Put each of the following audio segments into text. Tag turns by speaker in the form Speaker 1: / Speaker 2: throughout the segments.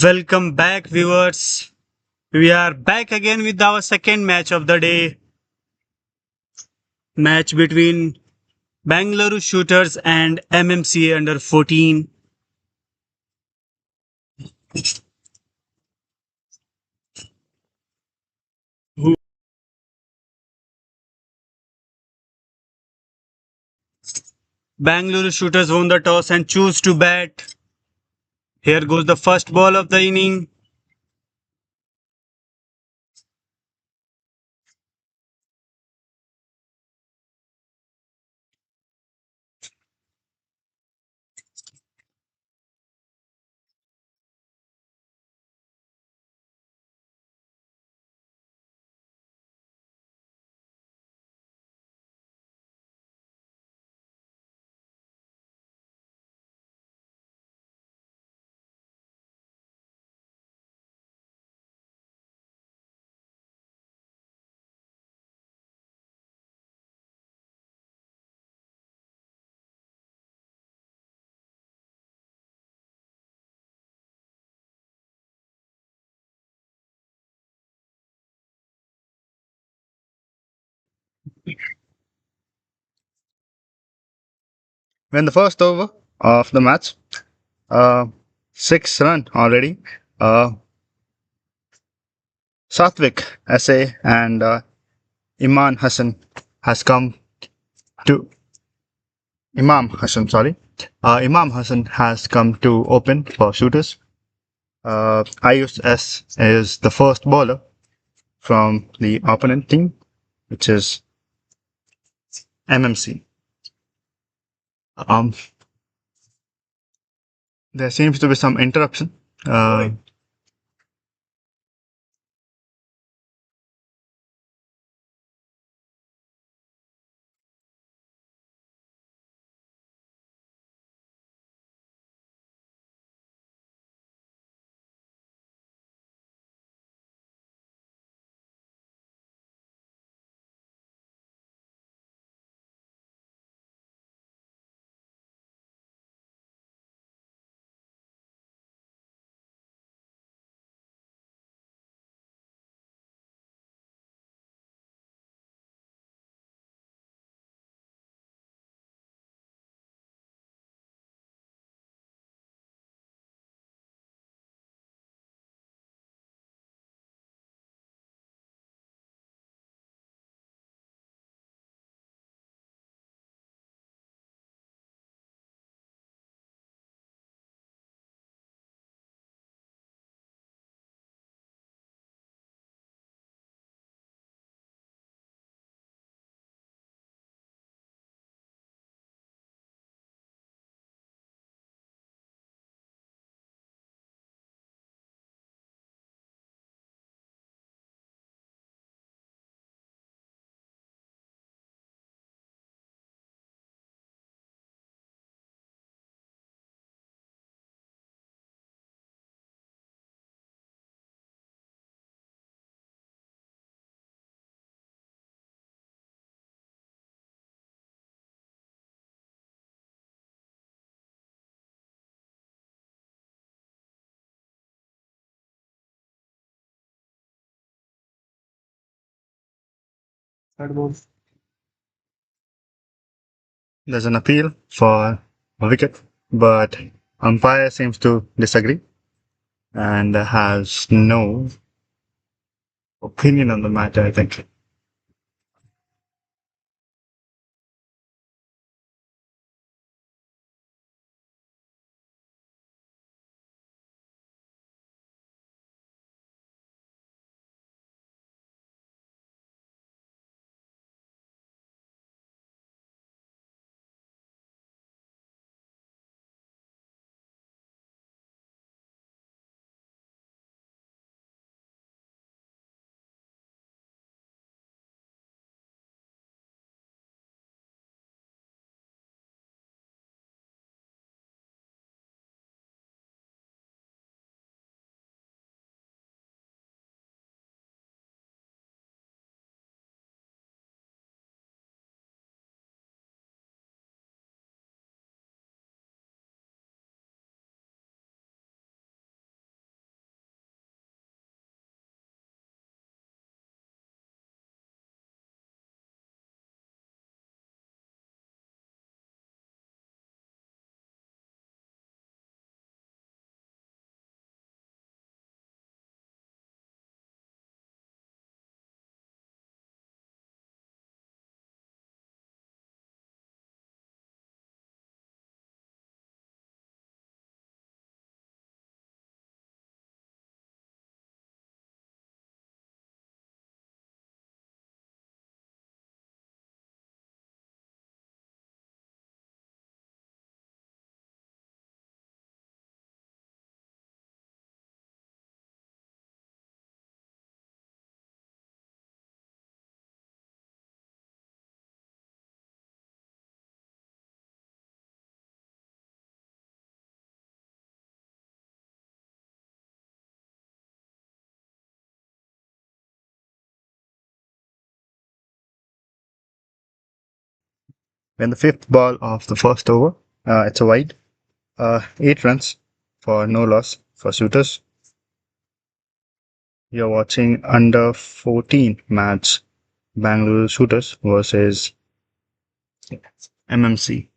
Speaker 1: Welcome back, viewers. We are back again with our second match of the day. Match between Bangalore Shooters and MMCA under 14. Who Bangalore Shooters won the toss and choose to bat. Here goes the first ball of the inning.
Speaker 2: When the first over of the match, uh, 6 run already. Uh, Satvik SA and Iman Hassan has come to Imam Hassan. Sorry, Imam Hassan has come to open for shooters. Ayush S is the first bowler from the opponent team, which is MMC. Um, there seems to be some interruption. There's an appeal for a wicket, but umpire seems to disagree and has no opinion on the matter, I think. When the fifth ball of the first over, it's a wide. 8 runs for no loss for shooters. You're watching under 14 match Bangalore Shooters versus MMC.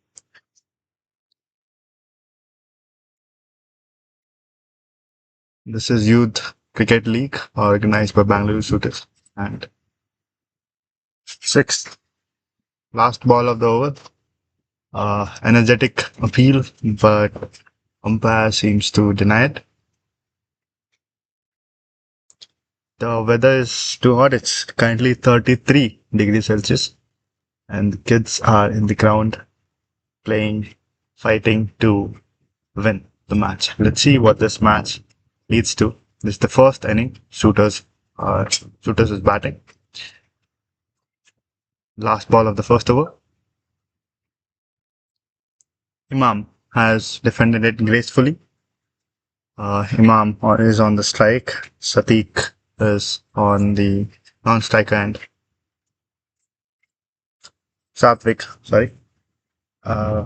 Speaker 2: This is Youth Cricket League organized by Bangalore Shooters. And sixth, last ball of the over. Energetic appeal, but umpire seems to deny it. The weather is too hot. It's currently 33 degrees Celsius, and the kids are in the ground playing, fighting to win the match. Let's see what this match leads to. This is the first inning. Shooters is batting. Last ball of the first over. Imam has defended it gracefully. Imam is on the strike. Satiq is on the non-striker end. Satvik, sorry. Uh,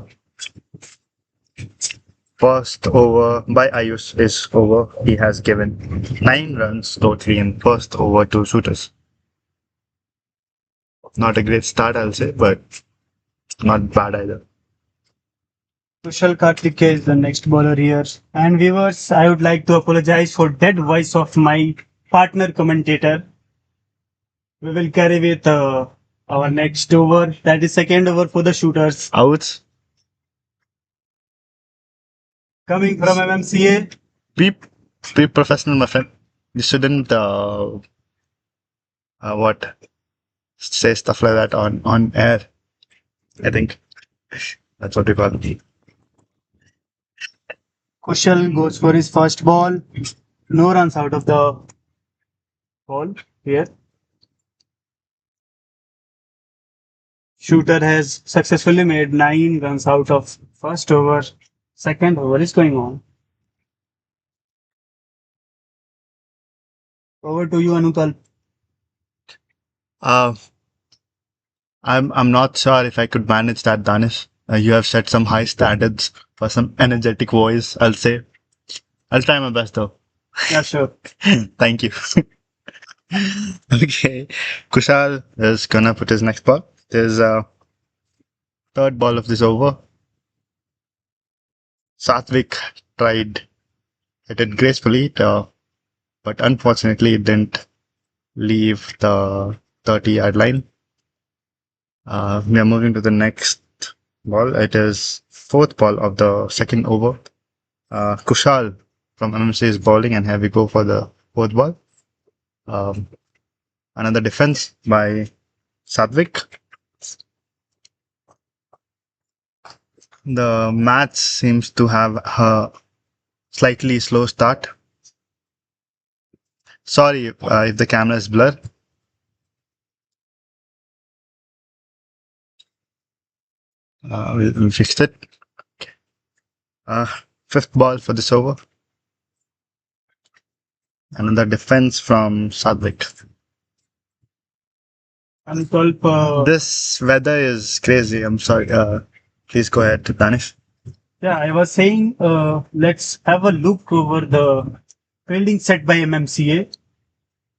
Speaker 2: First over by Ayush is over. He has given 9 runs totally in first over to shooters. Not a great start, I'll say, but not bad either.
Speaker 1: Kushal Karthike is the next bowler here. And viewers, I would like to apologize for that voice of my partner commentator. We will carry with our next over. That is second over for the shooters.
Speaker 2: Outs.
Speaker 1: Coming from MMCA.
Speaker 2: Be professional, my friend. You shouldn't what say stuff like that on air. I think that's what we call it.
Speaker 1: Kushal goes for his first ball. No runs out of the ball here. Shooter has successfully made 9 runs out of first over. Second over is going on. Over to you, Anukal.
Speaker 2: Uh, I'm not sure if I could manage that, Danish. You have set some high standards for some energetic voice, I'll say. I'll try my best though.
Speaker 1: Yeah, sure.
Speaker 2: Thank you. Okay. Kushal is gonna put his next ball. There's a third ball of this over. Satvik tried hit it gracefully, but unfortunately it didn't leave the 30-yard line. We are moving to the next ball. It is fourth ball of the second over. Kushal from MMC is bowling, and here we go for the fourth ball. Another defense by Satvik. The match seems to have a slightly slow start. Sorry if the camera is blurred. We fixed it. Fifth ball for this over. Another defense from Sadvik. This weather is crazy. I'm sorry. Please go ahead, Danish.
Speaker 1: Yeah, I was saying, let's have a look over the fielding set by MMCA.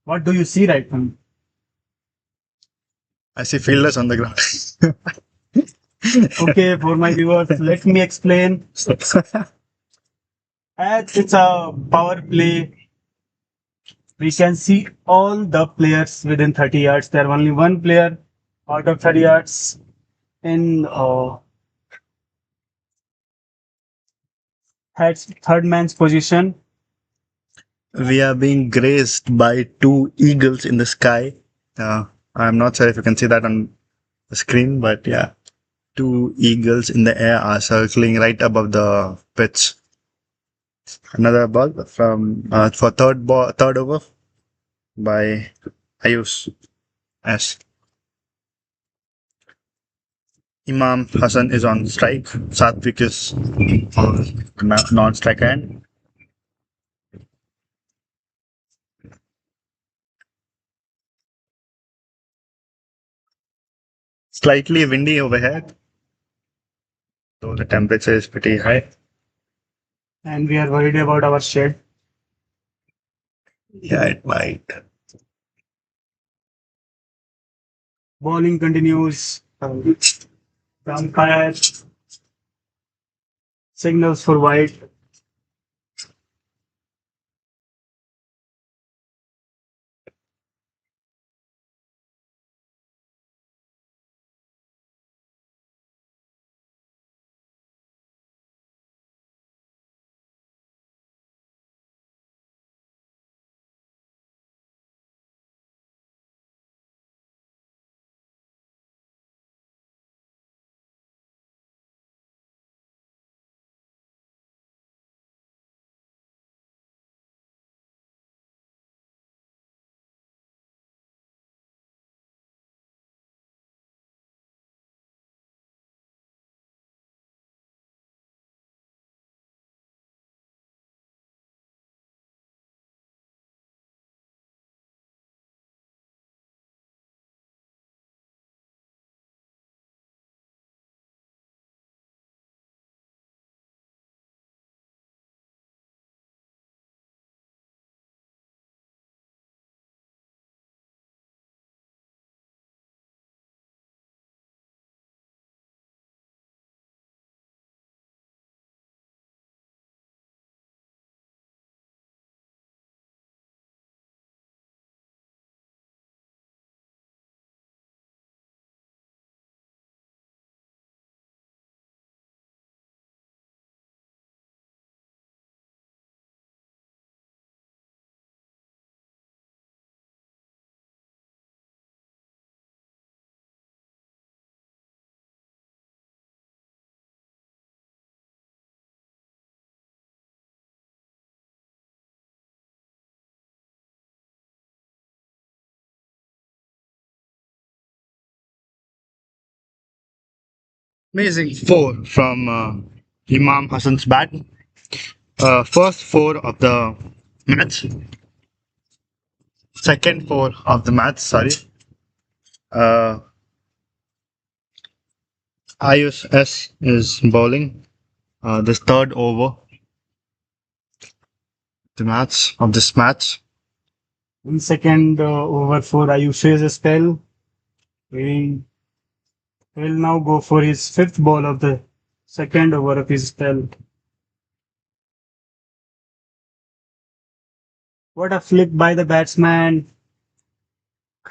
Speaker 1: What do you see right now?
Speaker 2: I see fielders on the ground.
Speaker 1: Okay, for my viewers, let me explain. As it's a power play, we can see all the players within 30 yards. There are only one player out of 30 yards in third man's position.
Speaker 2: We are being graced by two eagles in the sky. I'm not sure if you can see that on the screen, but yeah, two eagles in the air are circling right above the pitch. Another ball from for third over by Ayush S. Imam Hassan is on strike. Satvik is on non-strike end. Slightly windy over here. though the temperature is pretty high.
Speaker 1: and we are worried about our shed.
Speaker 2: Yeah, it might.
Speaker 1: Bowling continues. Umpire signals for white.
Speaker 2: Amazing four from Imam Hassan's bat. First four of the match. Second four of the match, sorry. Uh, IUS is bowling this third over of this match.
Speaker 1: In second over for Ayush's spell. He will now go for his fifth ball of the second over of his spell. What a flick by the batsman.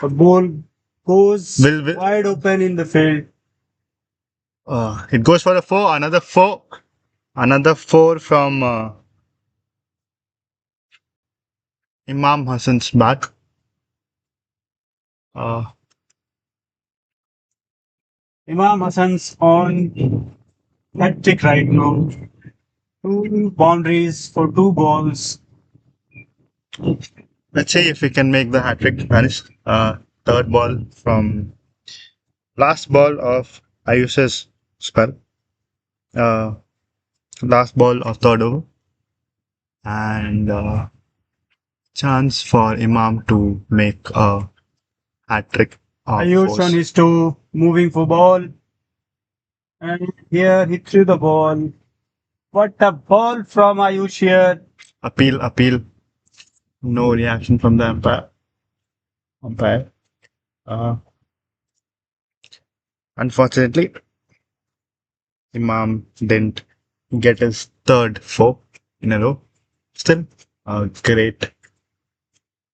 Speaker 1: The ball goes
Speaker 2: Will
Speaker 1: wide open in the field.
Speaker 2: it goes for a four, another four from Imam Hassan's bat. Uh,
Speaker 1: Imam Hassan's on hat trick right now. Two boundaries for two balls.
Speaker 2: let's see if we can make the hat trick, Manish. Third ball from last ball of Ayush's spell. Uh, Last ball of third over. And chance for Imam to make a hat trick of
Speaker 1: Ayush on
Speaker 2: force.
Speaker 1: his toe, moving for ball. And here he threw the ball. What a ball from Ayush here.
Speaker 2: Appeal. No reaction from the umpire. Uh, Unfortunately, Imam didn't get his third four in a row. Still, great.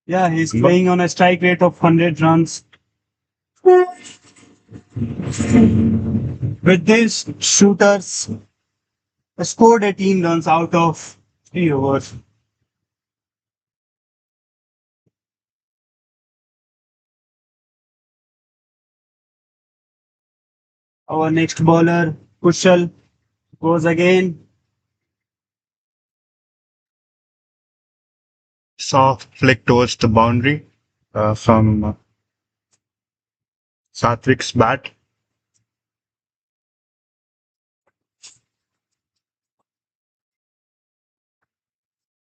Speaker 1: Yeah, he's playing on a strike rate of 100 runs. With this, shooters scored 18 runs out of 3 overs. Our next bowler, Kushal, goes again.
Speaker 2: Soft flick towards the boundary from Satvik's bat.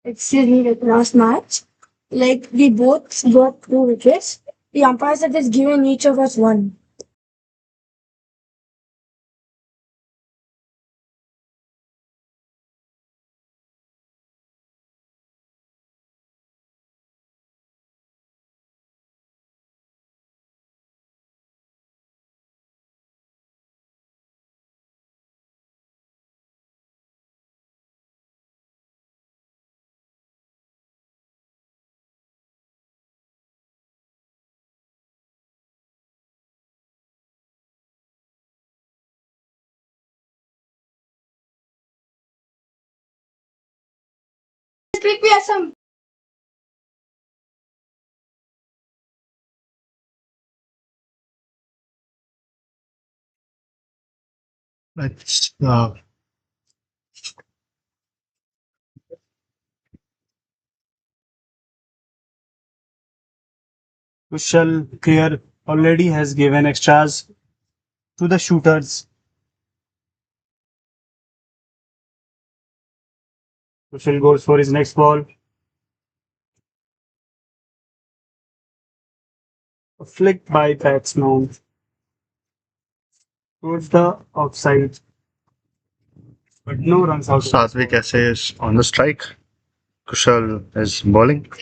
Speaker 3: Excuse me, like last match, like we both got 2 wickets. The umpires have just given each of us one. quick, we have some.
Speaker 2: Let's
Speaker 1: Kushal here already has given extras to the shooters. Kushal goes for his next ball. A flick by batsman towards the offside, but no runs out.
Speaker 2: Satvik SA is on the strike. Kushal is bowling.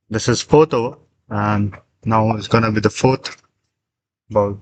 Speaker 2: This is fourth over, and now it's gonna be the fourth ball.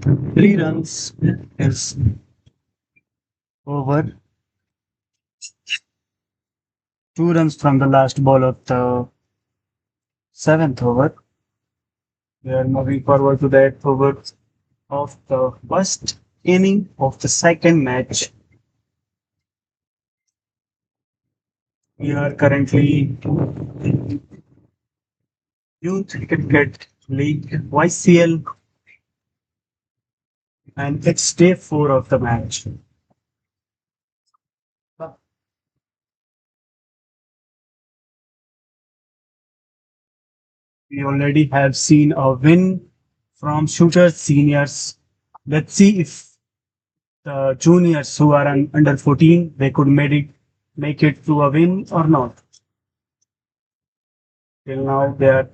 Speaker 1: 3 runs is over. 2 runs from the last ball of the seventh over. We are moving forward to the eighth over of the first inning of the second match. We are currently Youth Cricket League YCL, and it's day 4 of the match. We already have seen a win from Shooters seniors. Let's see if the juniors who are under 14 they could make it to a win or not. Till now they are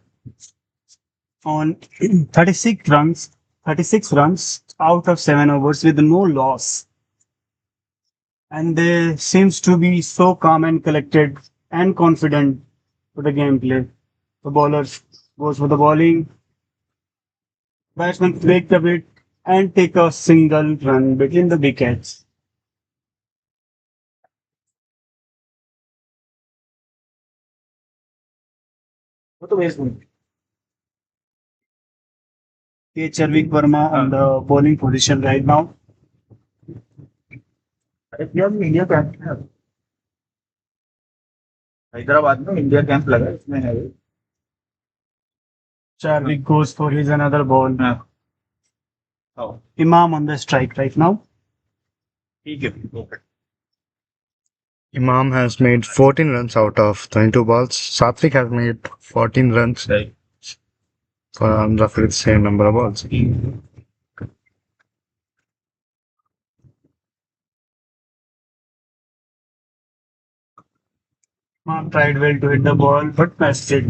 Speaker 1: on 36 runs out of 7 overs with no loss. And they seems to be so calm and collected and confident for the gameplay. The bowlers goes for the bowling, batsmen break the bit and take a single run between the wickets. What the basement? Charvik Verma on the bowling position right now.
Speaker 4: India camp है हैदराबाद में India camp लगा है, इसमें है
Speaker 1: Charvik goes for his another ball.
Speaker 4: हाँ,
Speaker 1: Imam on the strike right now.
Speaker 4: ठीक है okay
Speaker 2: Imam has made 14 runs out of 22 balls. Satvik has made 14 runs
Speaker 4: सही
Speaker 2: for roughly the same number of balls.
Speaker 1: Imam tried well to hit the ball but missed it.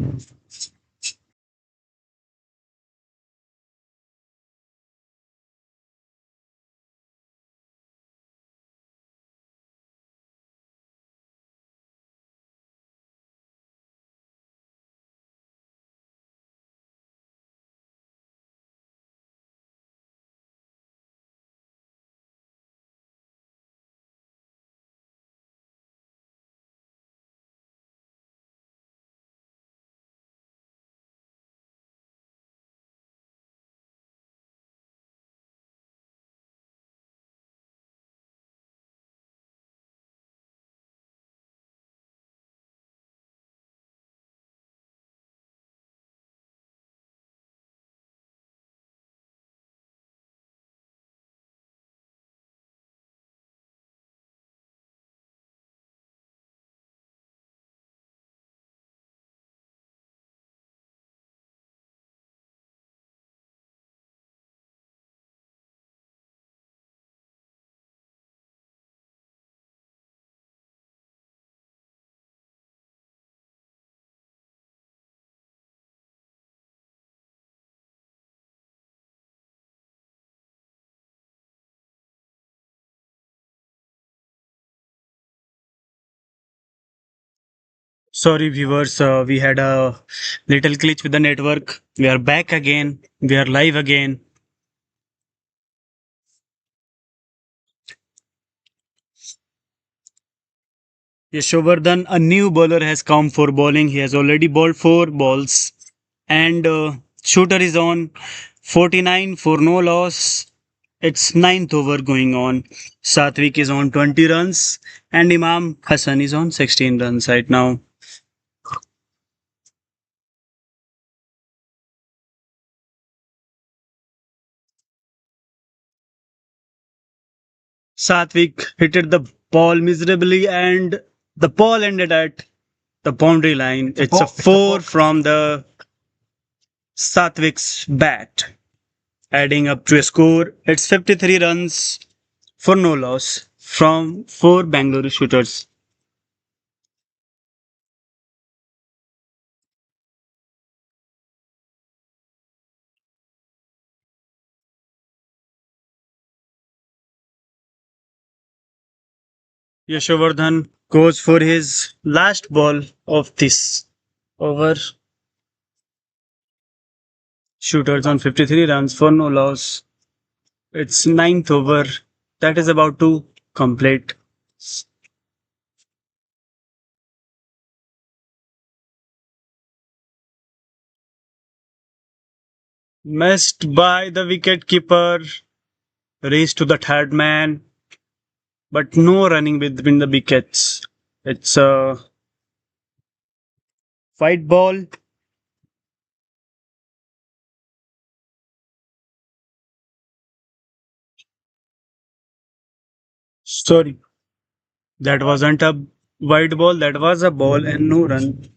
Speaker 1: Sorry, viewers, we had a little glitch with the network. We are back again. We are live again. Yashovardhan, a new bowler, has come for bowling. He has already bowled 4 balls. And shooter is on 49 for no loss. It's ninth over going on. Satvik is on 20 runs. And Imam Hassan is on 16 runs right now. Satvik hit the ball miserably and the ball ended at the boundary line. It's a 4 from the Satvik's bat, adding up to a score. It's 53 runs for no loss from 4 Bangalore shooters. Yashovardhan goes for his last ball of this over. Shooters on 53 runs for no loss. It's ninth over. That is about to complete. Missed by the wicket keeper. Race to the third man, but no running between the wickets. It's a white ball. Sorry, that wasn't a white ball. That was a ball and no run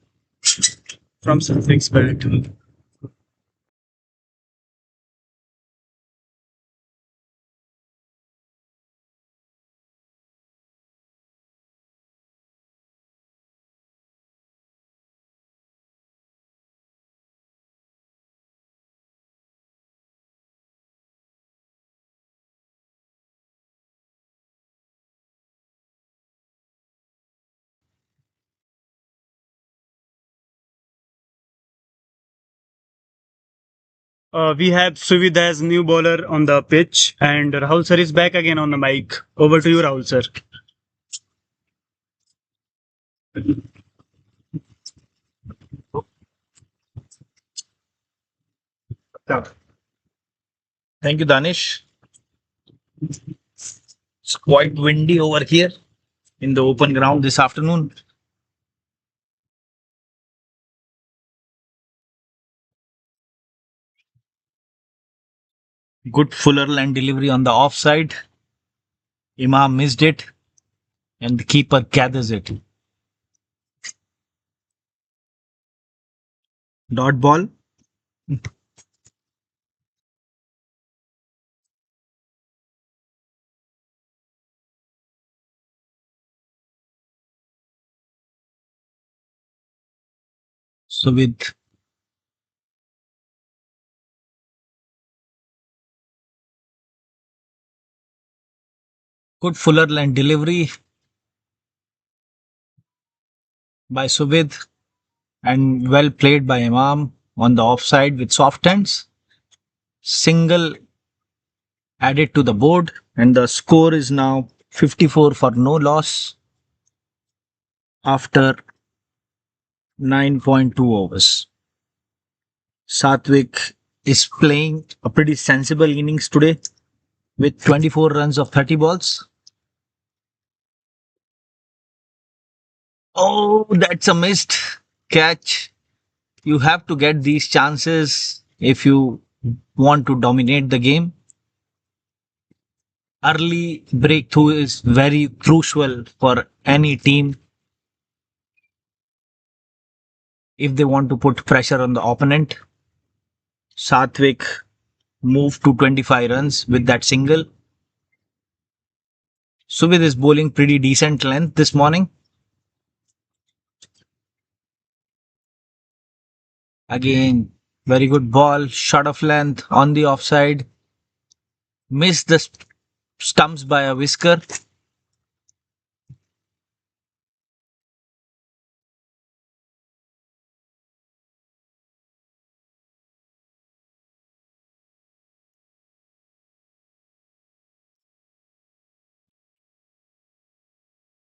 Speaker 1: from Suffolk's bat. We have Suvid as new bowler on the pitch, and Rahul sir is back again on the mic. Over to you, Rahul sir.
Speaker 5: Thank you, Danish. It's quite windy over here in the open ground this afternoon. Good fuller land delivery on the offside. Imam missed it, and the keeper gathers it. Dot ball. So with good fuller land delivery by Subid and well played by Imam on the offside with soft hands. Single added to the board, and the score is now 54 for no loss after 9.2 overs. Satvik is playing a pretty sensible innings today with 24 runs of 30 balls. Oh, that's a missed catch. You have to get these chances if you want to dominate the game. Early breakthrough is very crucial for any team if they want to put pressure on the opponent. Satvik moved to 25 runs with that single. Suvit is bowling pretty decent length this morning. Again, very good ball, shot of length on the offside. Missed the stumps by a whisker.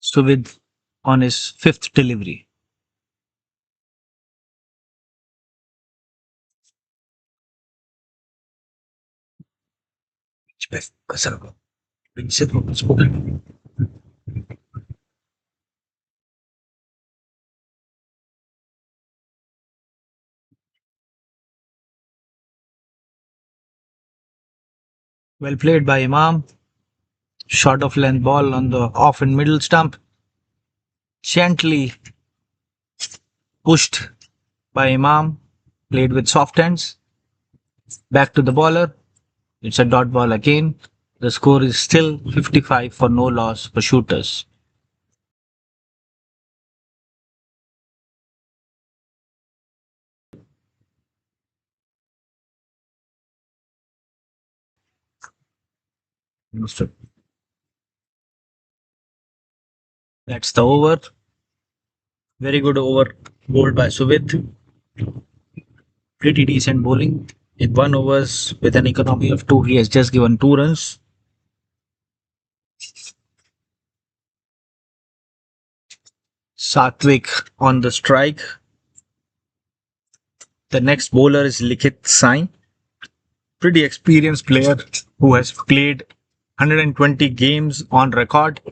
Speaker 5: Suvit on his fifth delivery. Well played by Imam. Short of length ball on the off and middle stump. Gently pushed by Imam. Played with soft hands. Back to the bowler. It's a dot ball again. The score is still 55 for no loss for shooters. That's the over. Very good over bowled by Suvit. Pretty decent bowling. In 1 overs with an economy of 2, he has just given 2 runs. Satvik on the strike. The next bowler is Likhit Sain, pretty experienced player who has played 120 games on record.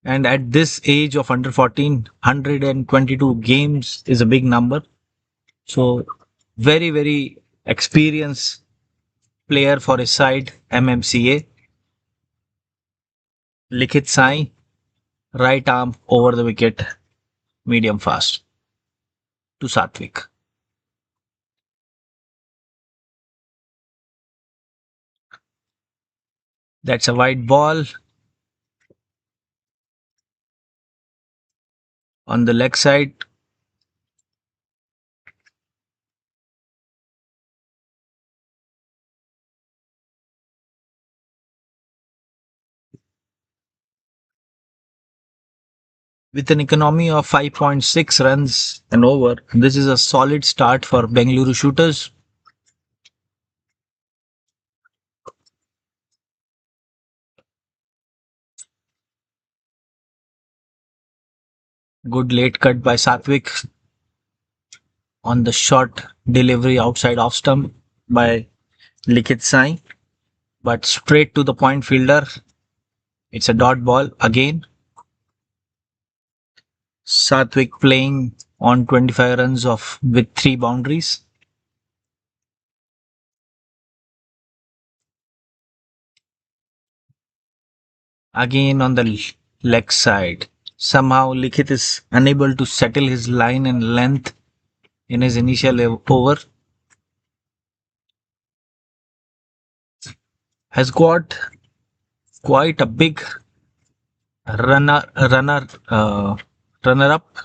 Speaker 5: And at this age of under 14, 122 games is a big number. So, very, very experienced player for his side, MMCA. Likhit Sain, right arm over the wicket, medium fast to Satvik. That's a wide ball on the leg side. With an economy of 5.6 runs an over, this is a solid start for Bengaluru Shooters. Good late cut by Satvik on the short delivery outside off stump by Likhit Sain, but straight to the point fielder. It's a dot ball again. Satvik playing on 25 runs of with 3 boundaries. Again on the leg side. Somehow Likhit is unable to settle his line and length in his initial over. Has got quite a big runner up.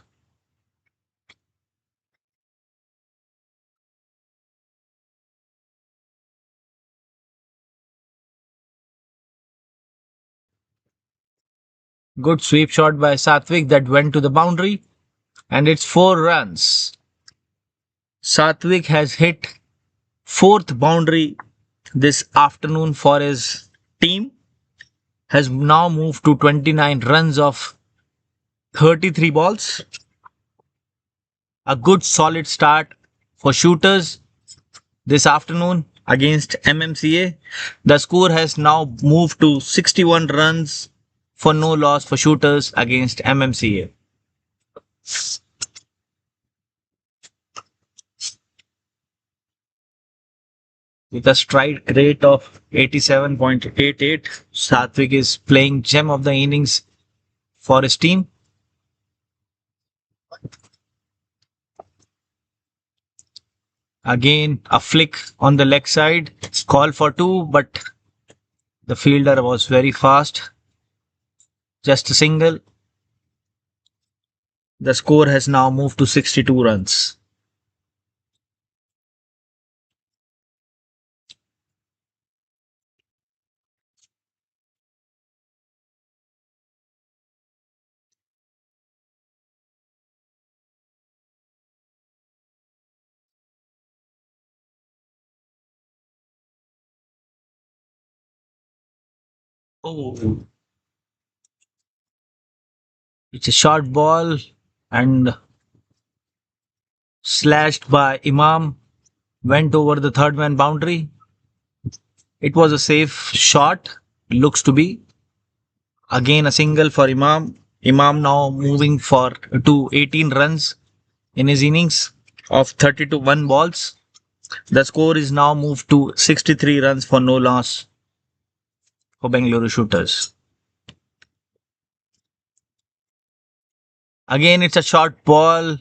Speaker 5: Good sweep shot by Satvik that went to the boundary, and it's 4 runs. Satvik has hit 4th boundary this afternoon for his team. Has now moved to 29 runs of 33 balls. A good solid start for Shooters this afternoon against MMCA. The score has now moved to 61 runs for no loss for Shooters against MMCA. With a strike rate of 87.88, Satvik is playing gem of the innings for his team. Again, a flick on the leg side. Call for 2, but the fielder was very fast. Just a single. The score has now moved to 62 runs. Oh, it's a short ball and slashed by Imam. Went over the third man boundary. It was a safe shot, looks to be. Again, a single for Imam. Imam now moving to 18 runs in his innings of 31 balls. The score is now moved to 63 runs for no loss for Bengaluru Shooters. Again, it's a short ball.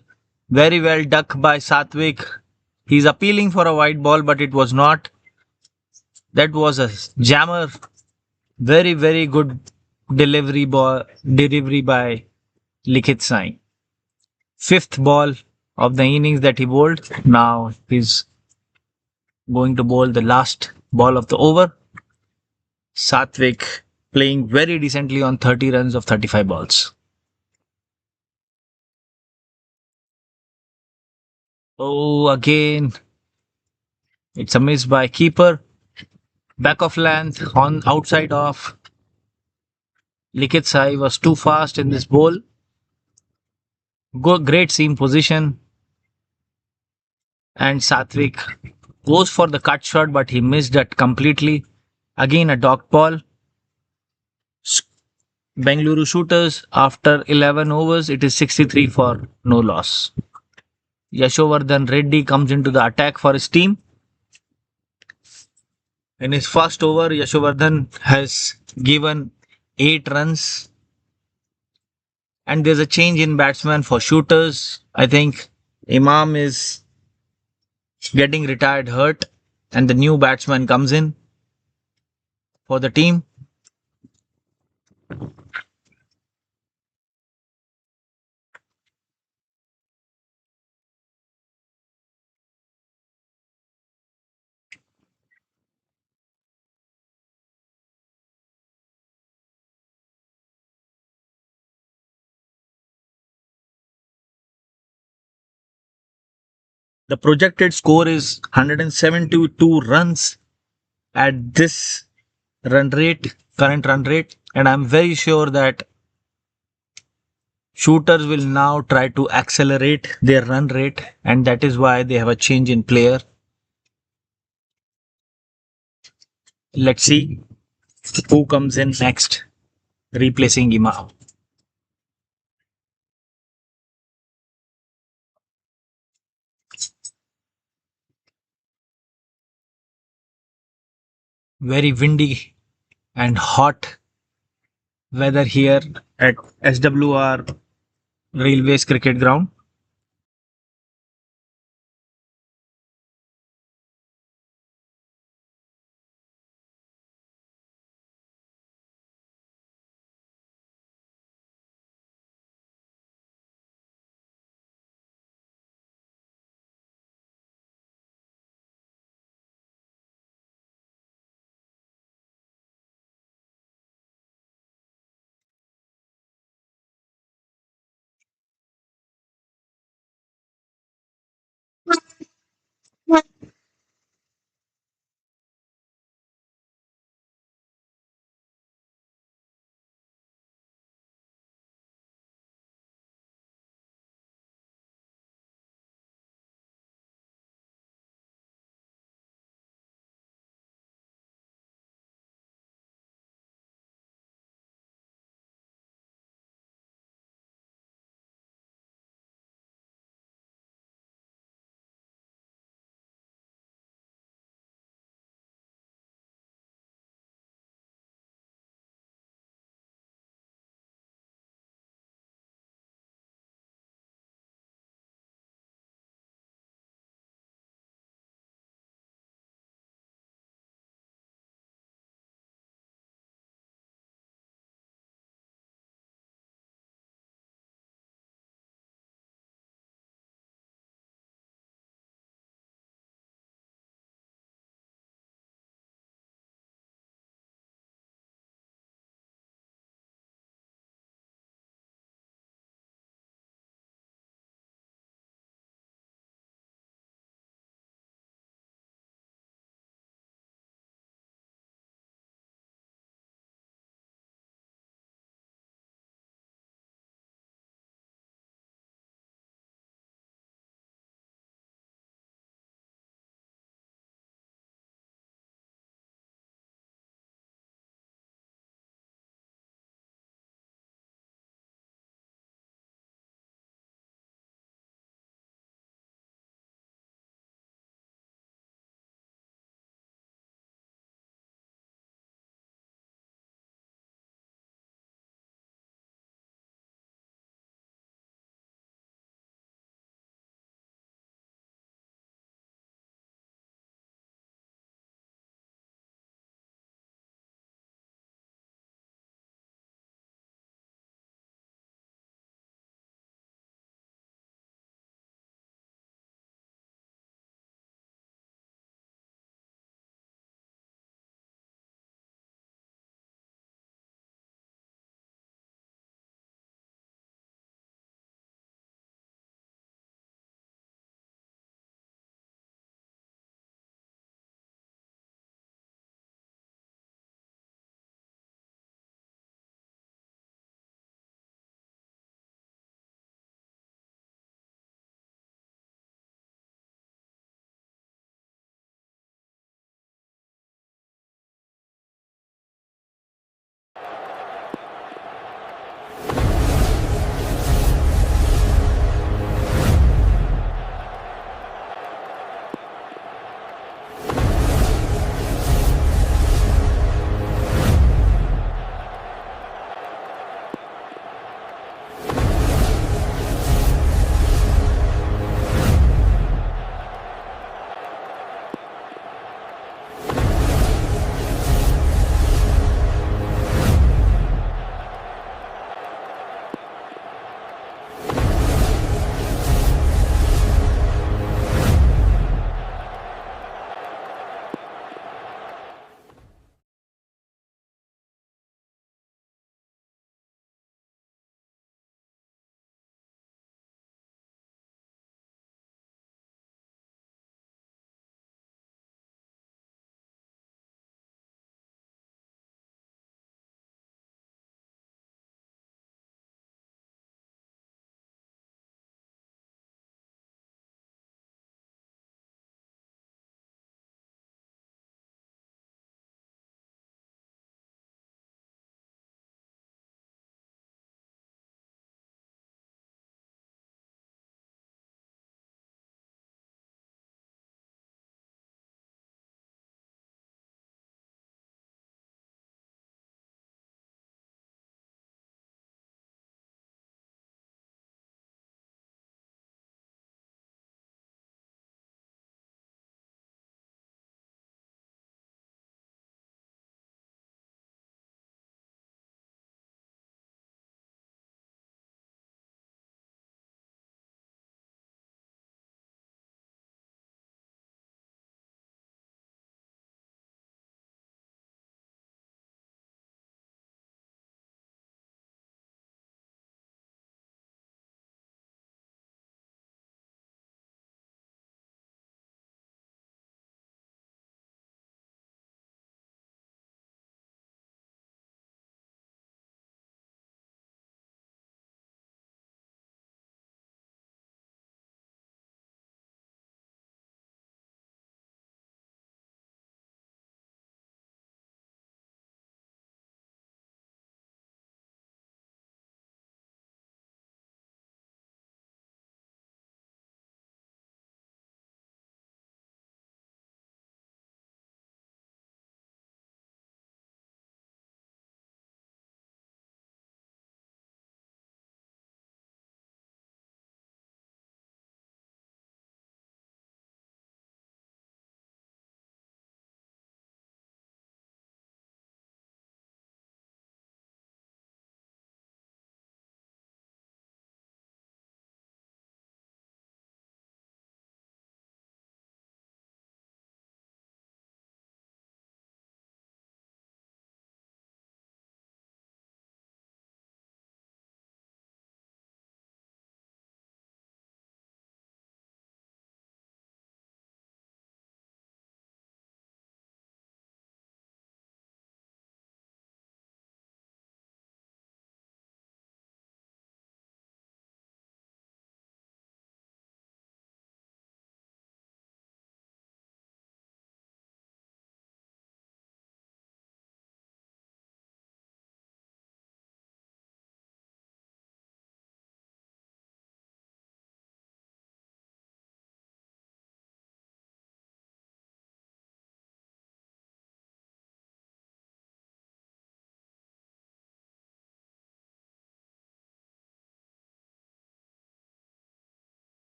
Speaker 5: Very well ducked by Satvik. He's appealing for a wide ball, but it was not. That was a jammer. Very, very good delivery by Likhit Sain. 5th ball of the innings that he bowled. Now he's going to bowl the last ball of the over. Satvik playing very decently on 30 runs of 35 balls. Oh, again, It's a miss by keeper. Back of length on outside of Likit Sai was too fast in this bowl. Great seam position. And Satvik goes for the cut shot, but he missed that completely. Again, a dot ball. Bengaluru shooters after 11 overs, it is 63 for no loss. Yashovardhan Reddy comes into the attack for his team. In his first over, Yashovardhan has given 8 runs. And there's a change in batsman for shooters. I think Imam is getting retired hurt, and the new batsman comes in for the team. The projected score is 172 runs at this current run rate, and I'm very sure that shooters will now try to accelerate their run rate, and that is why they have a change in player. Let's see who comes in next, replacing Imam. Very windy and hot weather here at SWR Railways Cricket Ground.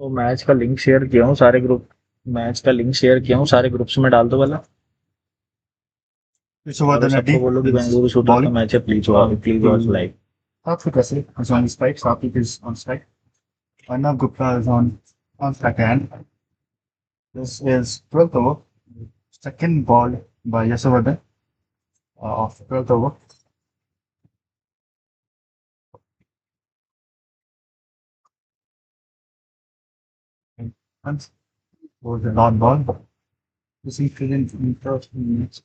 Speaker 5: वो match का link share किया हूँ सारे group match का link share किया हूँ सारे groups में डाल दो वाला
Speaker 2: It's over
Speaker 5: और
Speaker 2: the
Speaker 5: सबको
Speaker 2: netty.
Speaker 5: बोलो कि बेंगलुरु शूटर का
Speaker 2: Bowling.
Speaker 5: मैच है please watch live
Speaker 2: Satvik is on strike. Satvik is on strike. Arnav Gupta is on strike again. This is 12th over. Second ball by Yashovardhan of 12th over. Once was the non ball. This is in first minutes.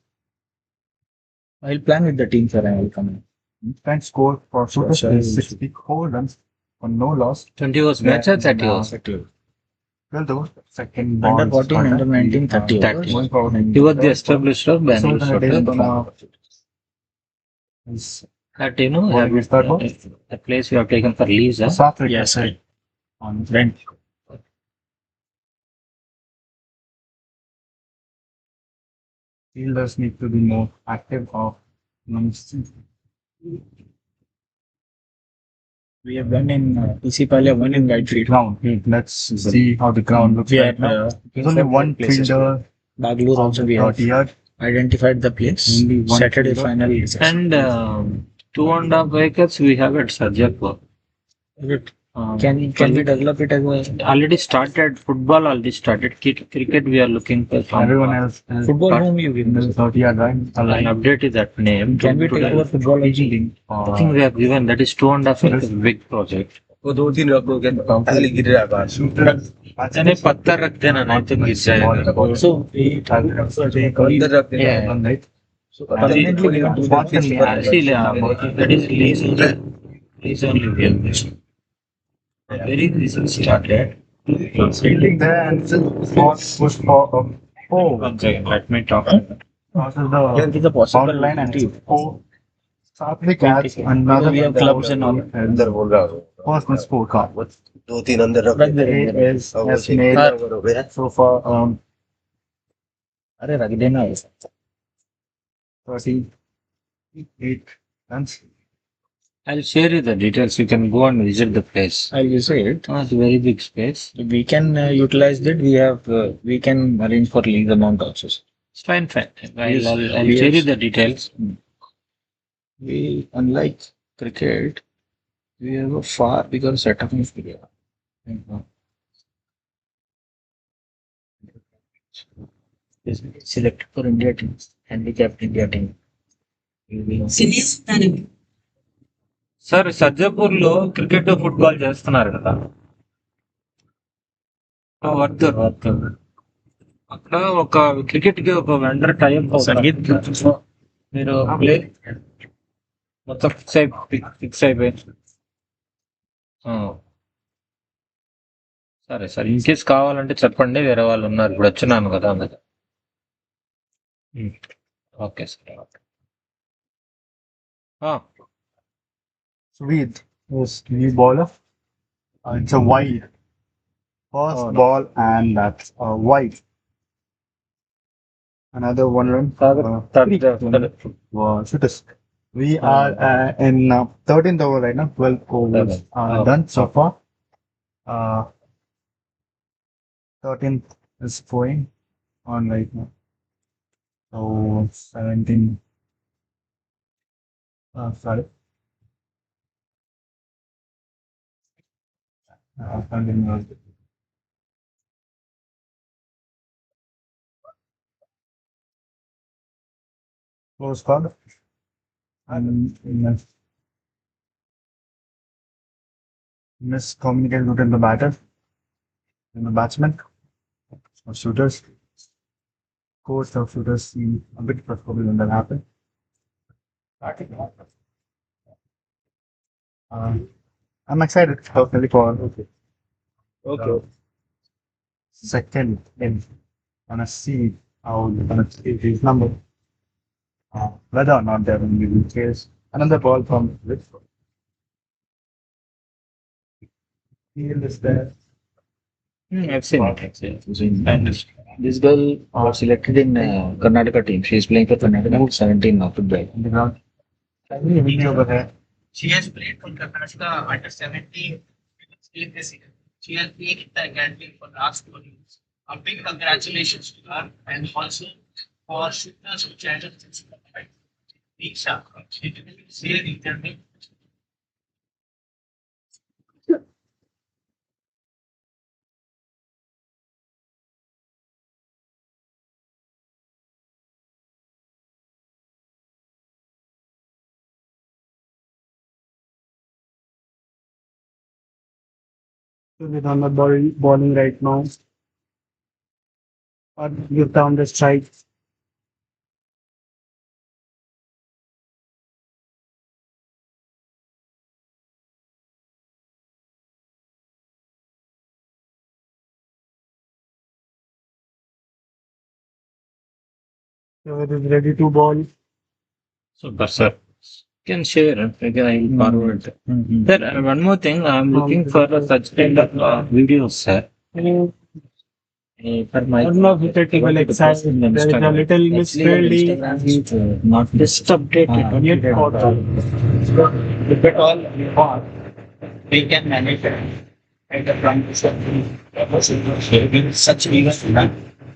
Speaker 5: I'll plan with the team sir and I'll come in.
Speaker 2: Can score for shooters
Speaker 5: Sure.
Speaker 2: is 64 runs for no loss.
Speaker 6: 20 overs match or 30 overs?
Speaker 2: 12th over. Second ball.
Speaker 5: Under 14, under 19, 30
Speaker 6: 30.
Speaker 2: Going forward.
Speaker 6: He was the established of Bangalore
Speaker 2: So the
Speaker 6: shooter.
Speaker 2: data is
Speaker 6: That you know,
Speaker 2: What is that one?
Speaker 6: the place you have taken for lease. Huh?
Speaker 2: Satvik
Speaker 5: Yes,
Speaker 2: is
Speaker 5: right.
Speaker 2: on
Speaker 5: Rent.
Speaker 2: fielders need to be more active of
Speaker 5: We have won in PC Pale, won in right field.
Speaker 2: ground. Let's see how the ground looks
Speaker 5: We
Speaker 2: right
Speaker 5: are
Speaker 2: now. There's only one fielder
Speaker 5: Bangalore also we have
Speaker 2: 30 yard.
Speaker 5: identified the place.
Speaker 2: Only one
Speaker 5: Saturday
Speaker 2: fielder.
Speaker 5: final is
Speaker 6: And 2.5 acres we have at Sarjapur.
Speaker 5: Can we develop it as a
Speaker 6: Already started football. Already started cricket. We are looking for some,
Speaker 2: Everyone else is
Speaker 5: football
Speaker 2: got
Speaker 5: home you give
Speaker 2: in the 30 yard line.
Speaker 6: I'll update you that name.
Speaker 5: Can we take over football also?
Speaker 6: I think we have given that is 2.5 acres big project.
Speaker 4: वो 2-3 रखोगे पहले गिर रहा है
Speaker 2: Shooters.
Speaker 6: नहीं पत्थर रख देना नहीं तो गिर जाएगा.
Speaker 5: So we
Speaker 4: अंदर रख देना
Speaker 6: Yeah.
Speaker 2: One right.
Speaker 5: permanently we want to do that.
Speaker 6: Actually, that is lease. Lease only we have this. Very recent started.
Speaker 2: Fielding there and still push for oh.
Speaker 6: One second, let me talk.
Speaker 2: This is
Speaker 5: Here
Speaker 2: the
Speaker 5: is a possible
Speaker 2: boundary line and
Speaker 5: team.
Speaker 2: oh. Satvik adds another
Speaker 5: We have clubs and all.
Speaker 4: अंदर बोल रहा हूँ
Speaker 2: personal scorecard.
Speaker 4: 2-3 अंदर रख
Speaker 5: रख दे
Speaker 2: He
Speaker 5: रहे
Speaker 2: is has made
Speaker 4: हो गया
Speaker 2: so far
Speaker 5: अरे रख देना
Speaker 2: 38 runs.
Speaker 6: I'll share you the details. You can go and visit the place.
Speaker 5: I'll say it.
Speaker 6: It's a very big space.
Speaker 5: We can utilize that. We can arrange for league amount also.
Speaker 6: It's fine, fine.
Speaker 5: Yes,
Speaker 6: I'll
Speaker 5: yes.
Speaker 6: share you the details.
Speaker 5: We, unlike cricket, we have a far bigger setup in India. Yes, selected for India teams, handicapped India team.
Speaker 6: Sir సజ్జపూర్లో cricket football చేస్తున్నారు కదా work అక్కడ ఒక cricket కి ఒక vendor type
Speaker 5: sangeet
Speaker 6: మీరు play మొత్తం fix అయిపోయింది సరే సరే ఇన్ కేస్ కావాలంటే చెప్పండి వేరే వాళ్ళు ఉన్నారు ఇప్పుడు వచ్చినాను కదా అందుకే okay sir
Speaker 2: Sweet is new bowler. It's a wide. First
Speaker 5: Oh, no.
Speaker 2: ball and that's wide. Another one run. Three. Shooters. We are in 13th over right now. 12 overs done so far. 13th is going on right now. So 17. Sorry. 17 was close call. And miscommunicated between the batter and the batsman or shooters. Coach of shooters seem a bit frustrated when that happened. I'm excited personally for second in on a seed how you're gonna see his number. Whether or not they're going to be chase. Another ball from Richford. Field is there.
Speaker 5: I've seen it. And this girl was selected in Karnataka team. She is playing for Karnataka. 17 now football.
Speaker 2: On the ground. Video over there.
Speaker 7: She has played for Karnataka under 17 this year.
Speaker 6: She has been in the academy for last 4 years. A big congratulations to her and also for shooters who challenged this fight. Diksha, she didn't say anything.
Speaker 1: Suvit on the bowling right now. Or give down the strike. Suvit is ready to bowl.
Speaker 6: Super, sir. Can share, again, I will forward. Sir, one more thing, I'm looking for such kind of videos, sir. For my
Speaker 1: Arnav with a table exercise. There is a little misfielding.
Speaker 6: Not just updated.
Speaker 1: Yet caught.
Speaker 6: If at all we want, we can manage it. And the from such events,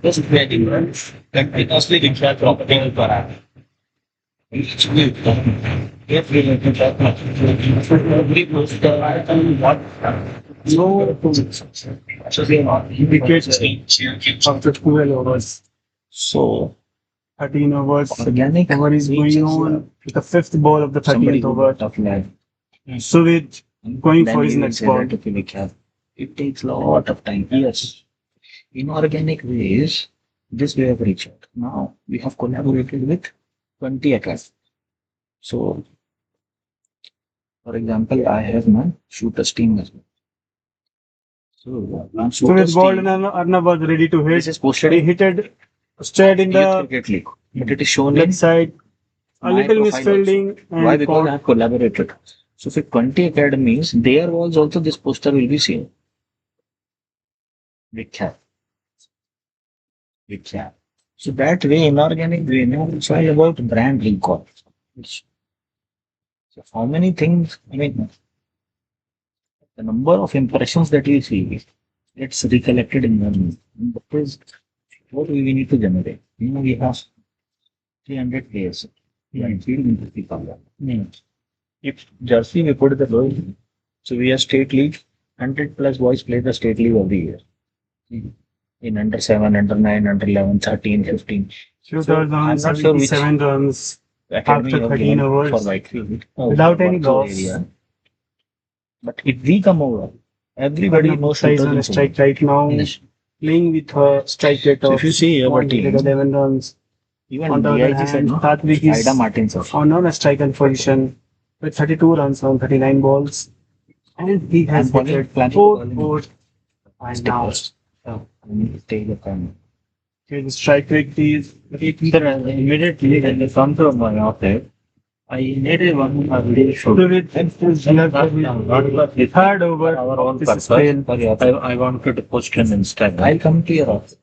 Speaker 6: just very well. Continuously require property for us. Each week, every poster, what
Speaker 1: No wickets after 12 overs.
Speaker 6: So,
Speaker 1: 13 overs.
Speaker 6: organic
Speaker 1: Over is going on with the fifth ball of the 13th over.
Speaker 6: of life.
Speaker 1: Suvit going
Speaker 6: Then
Speaker 1: for his
Speaker 6: you will
Speaker 1: next
Speaker 6: say
Speaker 1: ball.
Speaker 6: that, okay, we have. It takes a lot of time. Yes. Inorganic ways, this we have reached out. Now we have collaborated with 20 accounts. So, for example, I have my shooters team as well. So, on
Speaker 1: Suvit
Speaker 6: shooters
Speaker 1: bowled
Speaker 6: team,
Speaker 1: and Arnav was ready to
Speaker 6: this
Speaker 1: hit.
Speaker 6: is posted
Speaker 1: He
Speaker 6: in
Speaker 1: hit it straight in
Speaker 6: Youth
Speaker 1: the
Speaker 6: Cricket League, but it is shown
Speaker 1: leg
Speaker 6: in
Speaker 1: side. A
Speaker 6: my
Speaker 1: little
Speaker 6: profile
Speaker 1: misfielding
Speaker 6: Why?
Speaker 1: and
Speaker 6: Because I
Speaker 1: caught.
Speaker 6: have collaborated. So, for 20 academies, there was also this poster will be seen. Vikhya. Vikhya. So that way, inorganic way, now it's all about brand recall. So how many things, I mean, the number of impressions that you see, it's recollected in memory. And that is what we need to generate. We have 300 players. And field into people. If Jersey, we put the low, so we have state league, 100 plus boys play the state league every year. In under 7, under 9, under 11, 13, 15.
Speaker 1: Shooters
Speaker 6: So,
Speaker 1: on
Speaker 6: I'm not sure which
Speaker 1: 77 runs
Speaker 6: academy
Speaker 1: after
Speaker 6: you have
Speaker 1: 13
Speaker 6: given
Speaker 1: overs
Speaker 6: for Whitefield.
Speaker 1: without any
Speaker 6: Virtual
Speaker 1: loss.
Speaker 6: area. But if we come over, everybody
Speaker 1: Arnav
Speaker 6: knows
Speaker 1: Gupta is
Speaker 6: shooters
Speaker 1: on a
Speaker 6: in
Speaker 1: strike
Speaker 6: Pune.
Speaker 1: right now.
Speaker 6: Yes.
Speaker 1: Playing with a strike rate
Speaker 6: So
Speaker 1: of
Speaker 6: if you see our team,
Speaker 1: 111 runs.
Speaker 6: even
Speaker 1: On the other
Speaker 6: DIG said
Speaker 1: hand,
Speaker 6: no,
Speaker 1: Satvik
Speaker 6: Ida
Speaker 1: is
Speaker 6: Martins also.
Speaker 1: on a striker position with 32 runs on 39 balls. And he has
Speaker 6: I'm calling-
Speaker 1: hit
Speaker 6: planning to
Speaker 1: 4
Speaker 6: call him.
Speaker 1: 4 and now
Speaker 6: Stickers. I need to take the time.
Speaker 1: his strike rate is
Speaker 6: Immediately when they come to my office, I needed one video shoot.
Speaker 1: Suvit is the third over
Speaker 6: Our
Speaker 1: of
Speaker 6: own
Speaker 1: this
Speaker 6: purpose.
Speaker 1: spell.
Speaker 6: I wanted to post on Instagram. I'll come to your office.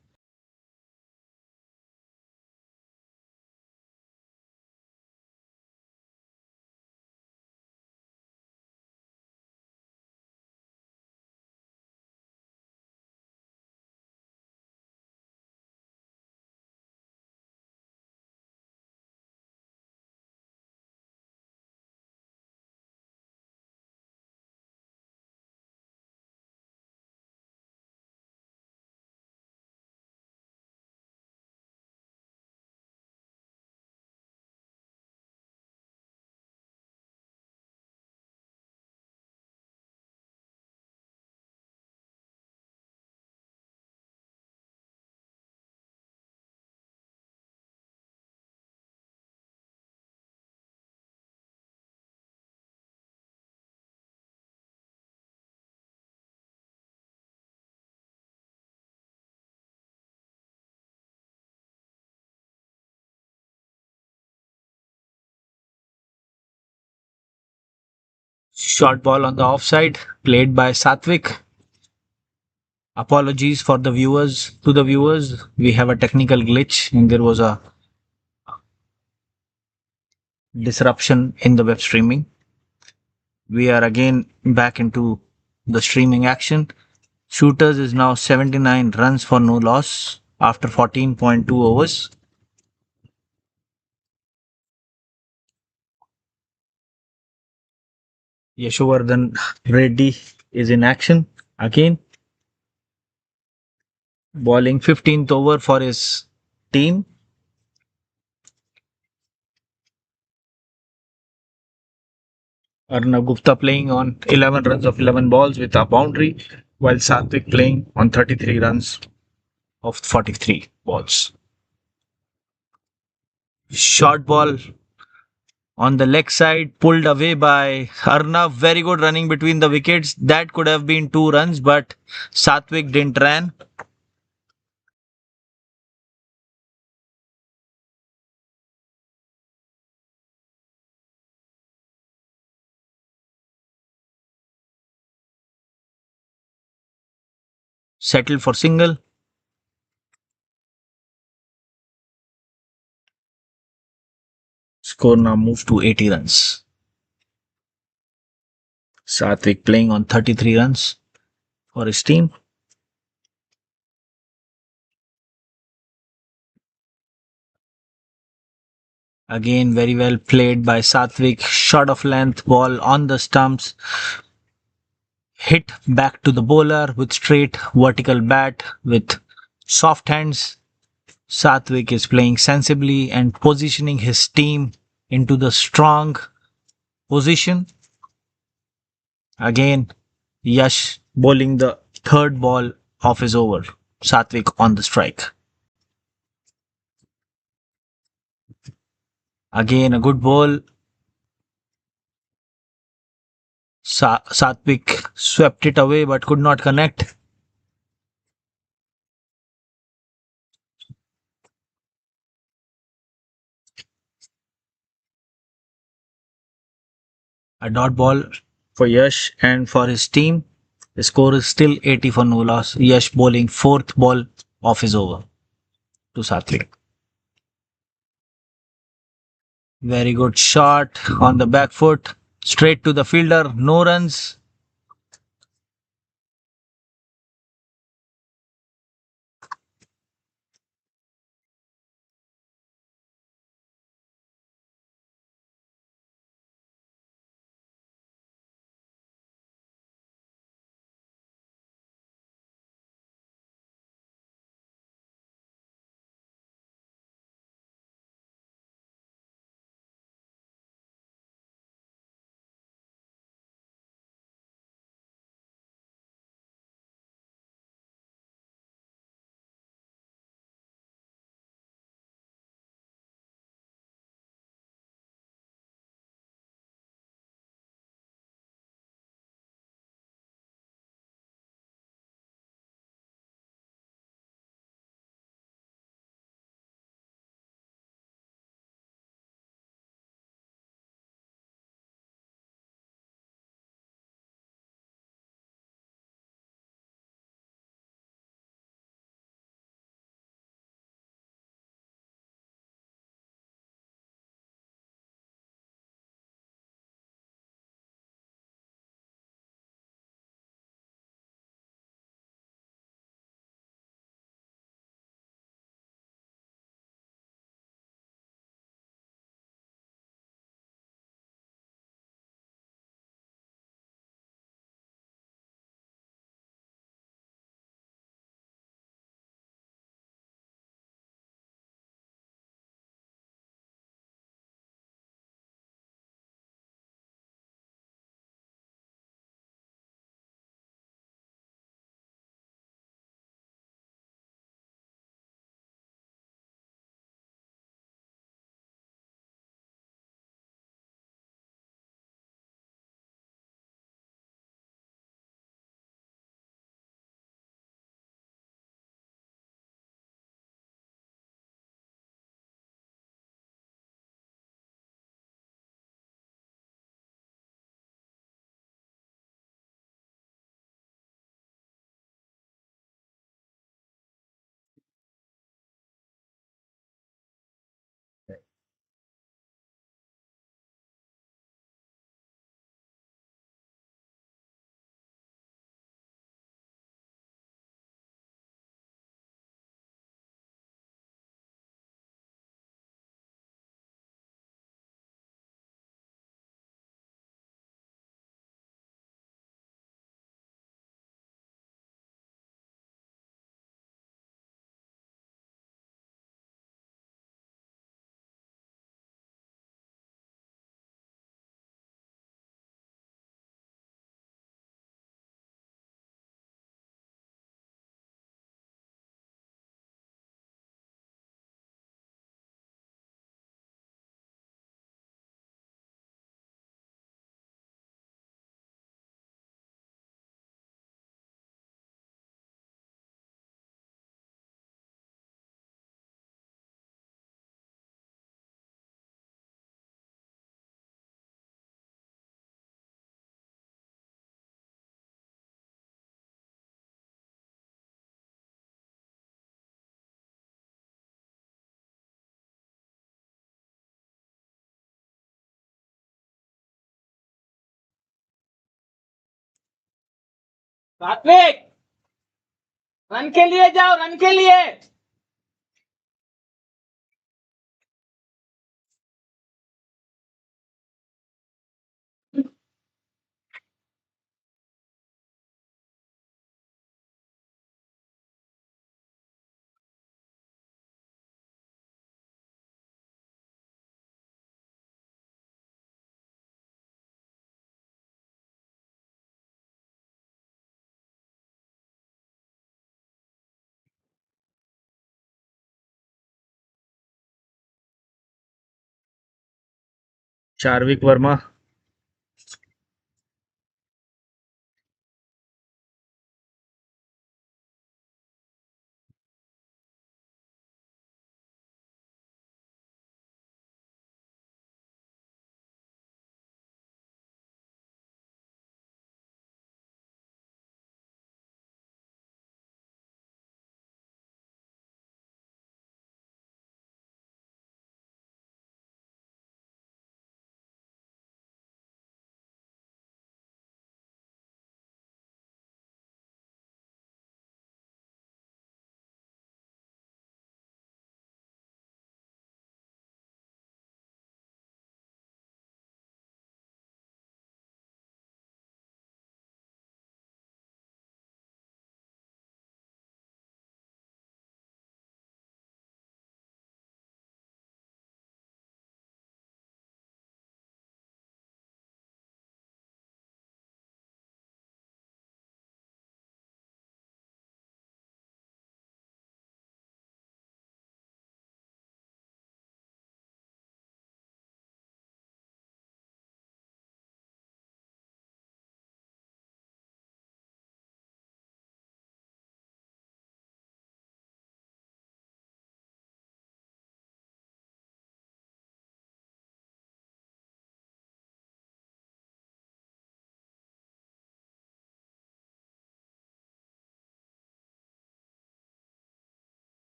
Speaker 5: Short ball on the offside, played by Satvik. Apologies for the viewers. To the viewers, we have a technical glitch and there was a disruption in the web streaming. We are again back into the streaming action. Shooters is now 79 runs for no loss after 14.2 overs. Yashovardhan Reddy is in action again, bowling 15th over for his team. Arnav Gupta playing on 11 runs of 11 balls with a boundary, while Satvik playing on 33 runs of 43 balls. Short ball on the leg side, pulled away by Arnav. Very good running between the wickets. That could have been 2 runs, but Satvik didn't run. Settled for single. Score now moves to 80 runs. Satvik playing on 33 runs for his team. Again, very well played by Satvik. Short of length ball on the stumps. Hit back to the bowler with straight vertical bat with soft hands. Satvik is playing sensibly and positioning his team into the strong position. Again, Yash bowling the third ball of his over. Satvik on the strike. Again, a good ball. Satvik swept it away but could not connect. A dot ball for Yash and for his team. The score is still 80 for no loss. Yash bowling fourth ball of his over to Satvik. Very good shot on the back foot. Straight to the fielder. No runs.
Speaker 6: सात्विक run के लिए जाओ, run के लिए।
Speaker 5: Chadwick Verma,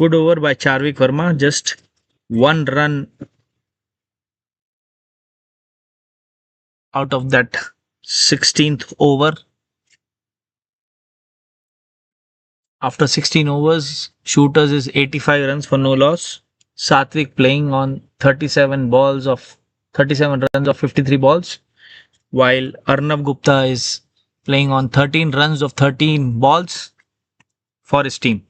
Speaker 5: good over by Charvik Verma, just 1 run out of that 16th over. After 16 overs, Shooters is 85 runs for no loss. Satvik playing on 37 runs of 53 balls, while Arnav Gupta is playing on 13 runs of 13 balls for his team.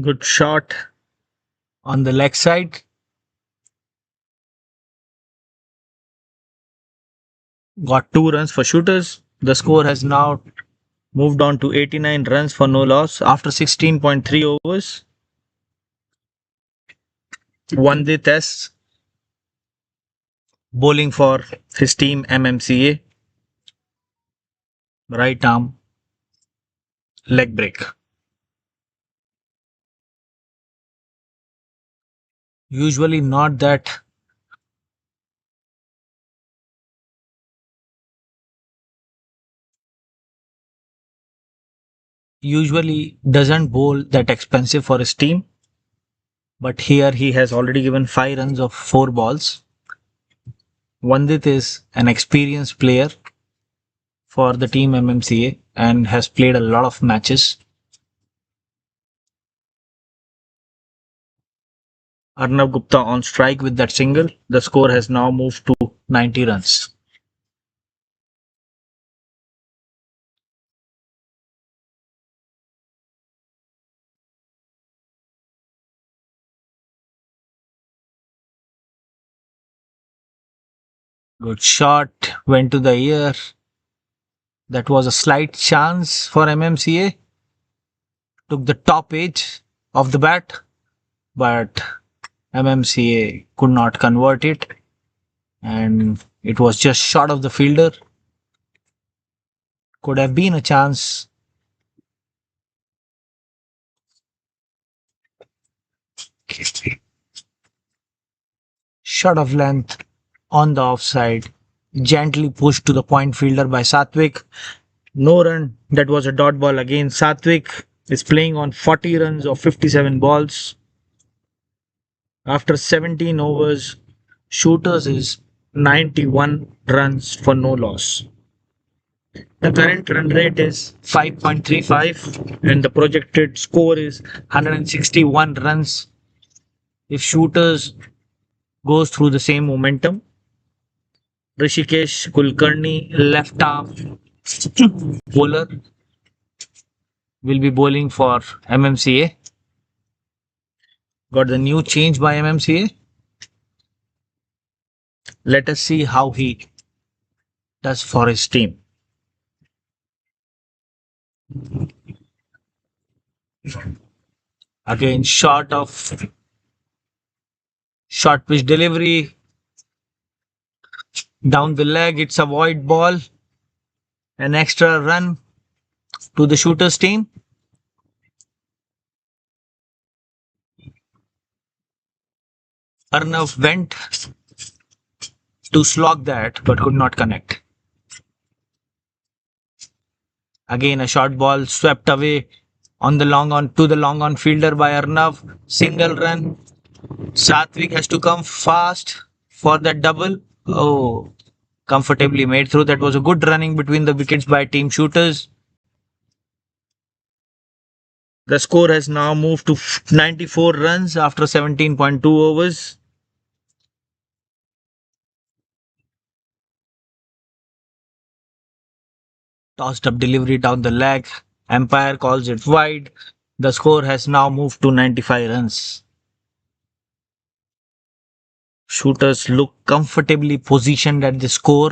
Speaker 5: Good shot on the leg side. Got 2 runs for shooters. The score has now moved on to 89 runs for no loss after 16.3 overs. One-day tests bowling for his team MMCA. Right arm leg break. Usually not that usually doesn't bowl that expensive for his team, but here he has already given 5 runs of 4 balls. Vandit is an experienced player for the team MMCA and has played a lot of matches. Arnav Gupta on strike with that single. The score has now moved to 90 runs. Good shot, went to the ear. That was a slight chance for MMCA. Took the top edge of the bat, but MMCA could not convert it, and it was just short of the fielder. Could have been a chance. Short of length on the offside, gently pushed to the point fielder by Satvik. No run. That was a dot ball again. Satvik is playing on 40 runs of 57 balls. After 17 overs, Shooters is 91 runs for no loss. The current run rate is 5.35 and the projected score is 161 runs. If Shooters goes through the same momentum, Rishikesh Kulkarni, left arm bowler, will be bowling for MMCA. Got the new change by MMCA. Let us see how he does for his team. Again, short pitch delivery. Down the leg, it's a void ball. An extra run to the Shooters team. Arnav went to slog that but could not connect. Again, a short ball swept away on the long on fielder by Arnav. Single run. Satvik has to come fast for that double. Oh, comfortably made through. That was a good running between the wickets by team Shooters. The score has now moved to 94 runs after 17.2 overs. Tossed up delivery down the leg. Umpire calls it wide. The score has now moved to 95 runs. Shooters look comfortably positioned at the score.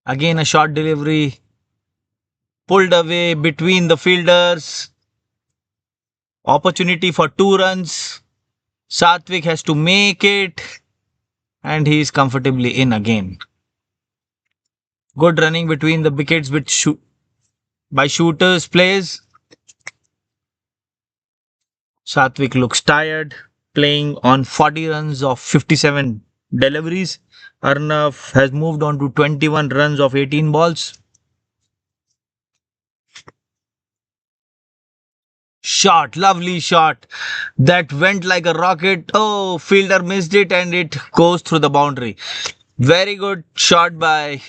Speaker 5: Again, a short delivery pulled away between the fielders. Opportunity for 2 runs. Satvik has to make it, and he is comfortably in again. Good running between the wickets by Shooters plays. Satvik looks tired, playing on 40 runs of 57 deliveries. Arnav has moved on to 21 runs of 18 balls. Shot, lovely shot. That went like a rocket. Oh, fielder missed it and it goes through the boundary. Very good shot by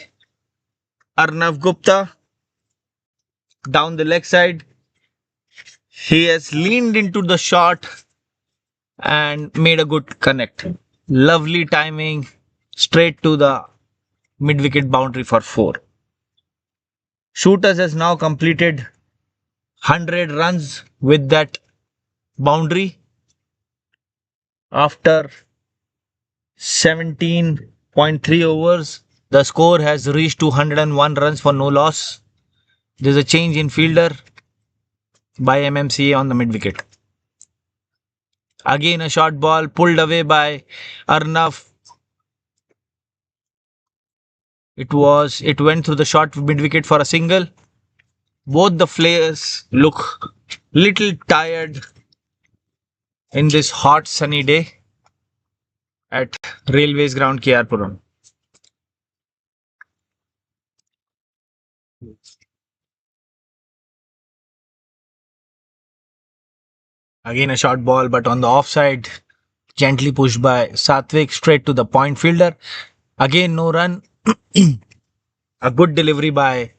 Speaker 5: Arnav Gupta. Down the leg side. He has leaned into the shot and made a good connect. Lovely timing. Straight to the mid-wicket boundary for 4. Shooters has now completed 100 runs with that boundary after 17.3 overs. The score has reached 201 runs for no loss. There's a change in fielder by MMCA on the mid wicket. Again, a short ball pulled away by Arnav. It went through the short mid wicket for a single. Both the players look little tired in this hot sunny day at Railways Ground Kiarpuram. Again a short ball, but on the offside, gently pushed by Satvik straight to the point fielder. Again no run. A good delivery by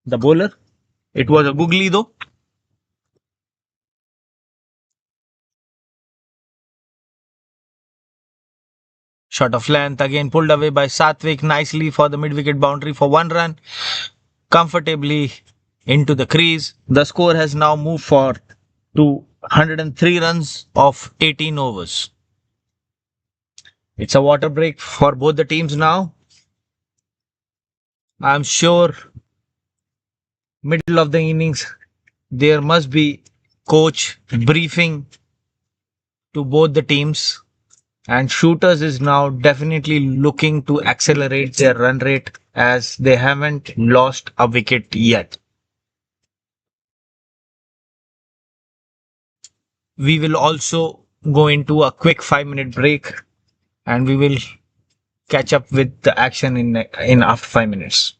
Speaker 5: the bowler. It was a googly though. Shot of length again pulled away by Satvik nicely for the mid wicket boundary for 1 run. Comfortably into the crease. The score has now moved to 103 runs of 18 overs. It's a water break for both the teams now. I'm sure middle of the innings there must be coach briefing to both the teams, and Shooters is now definitely looking to accelerate their run rate as they haven't lost a wicket yet. We will also go into a quick 5-minute break and we will catch up with the action in after 5 minutes.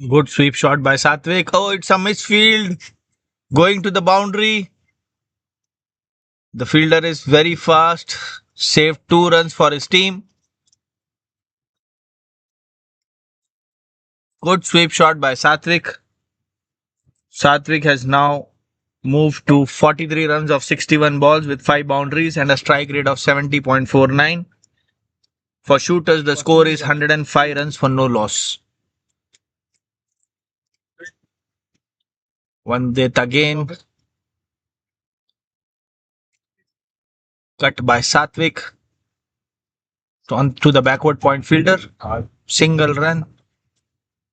Speaker 5: Good sweep shot by Satvik. Oh, it's a misfield. Going to the boundary. The fielder is very fast. Saved 2 runs for his team. Good sweep shot by Satvik. Satvik has now moved to 43 runs of 61 balls with 5 boundaries and a strike rate of 70.49. For shooters, the score is 105 runs for no loss. One death again. Cut by Satvik. On to the backward point fielder. Single run.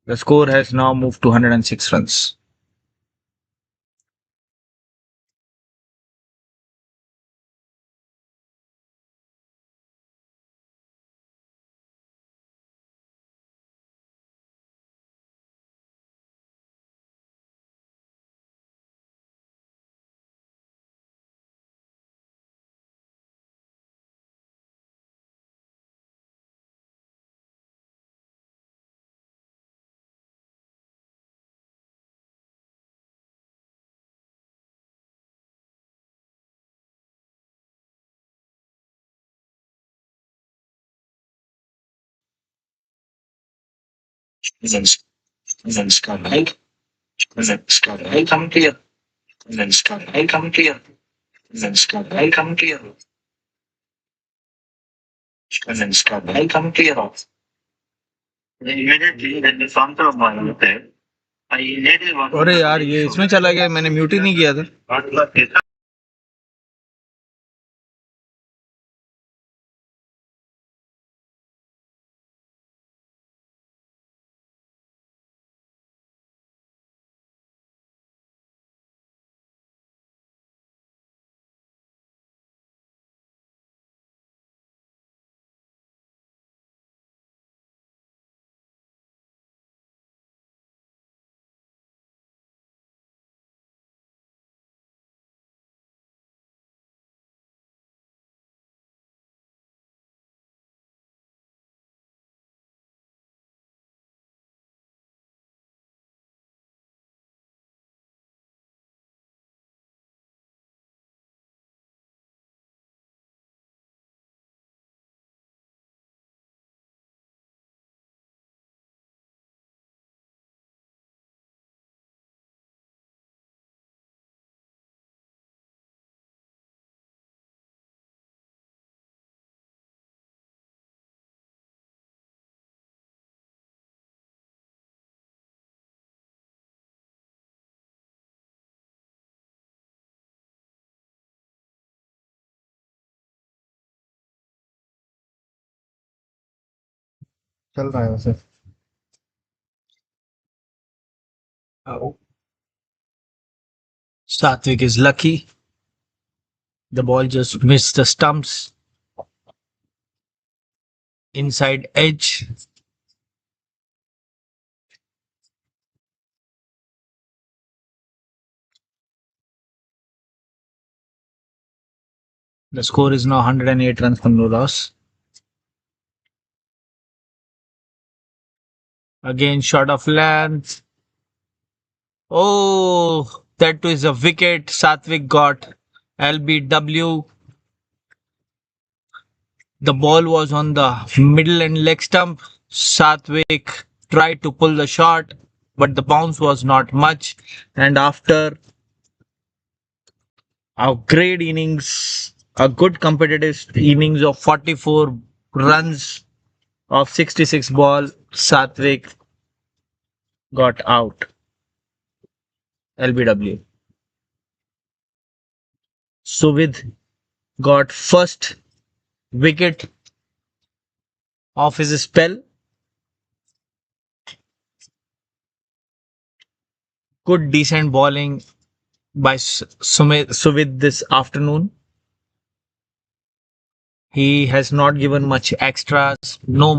Speaker 5: The score has now moved to 106 runs. अरे यार ये इसमें चला गया मैंने mute ही नहीं किया था
Speaker 2: चल रहा है वैसे
Speaker 5: Satvik is lucky. The ball just missed the stumps. Inside edge. The score is now 108 runs for no loss. Again, shot of length. Oh, that is a wicket. Satvik got LBW. The ball was on the middle and leg stump. Satvik tried to pull the shot, but the bounce was not much. And after a great innings, a good competitive innings of 44 runs of 66 ball, Satvik got out. LBW. Suvid got first wicket of his spell. Good decent bowling by Suvid this afternoon. He has not given much extras, no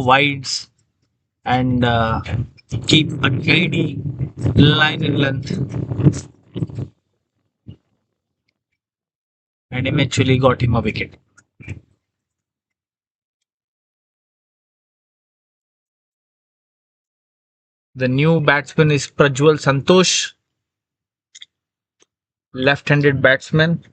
Speaker 5: wides, and keep a tidy line in length. And eventually got him a wicket. The new batsman is Prajwal Santosh, left-handed batsman.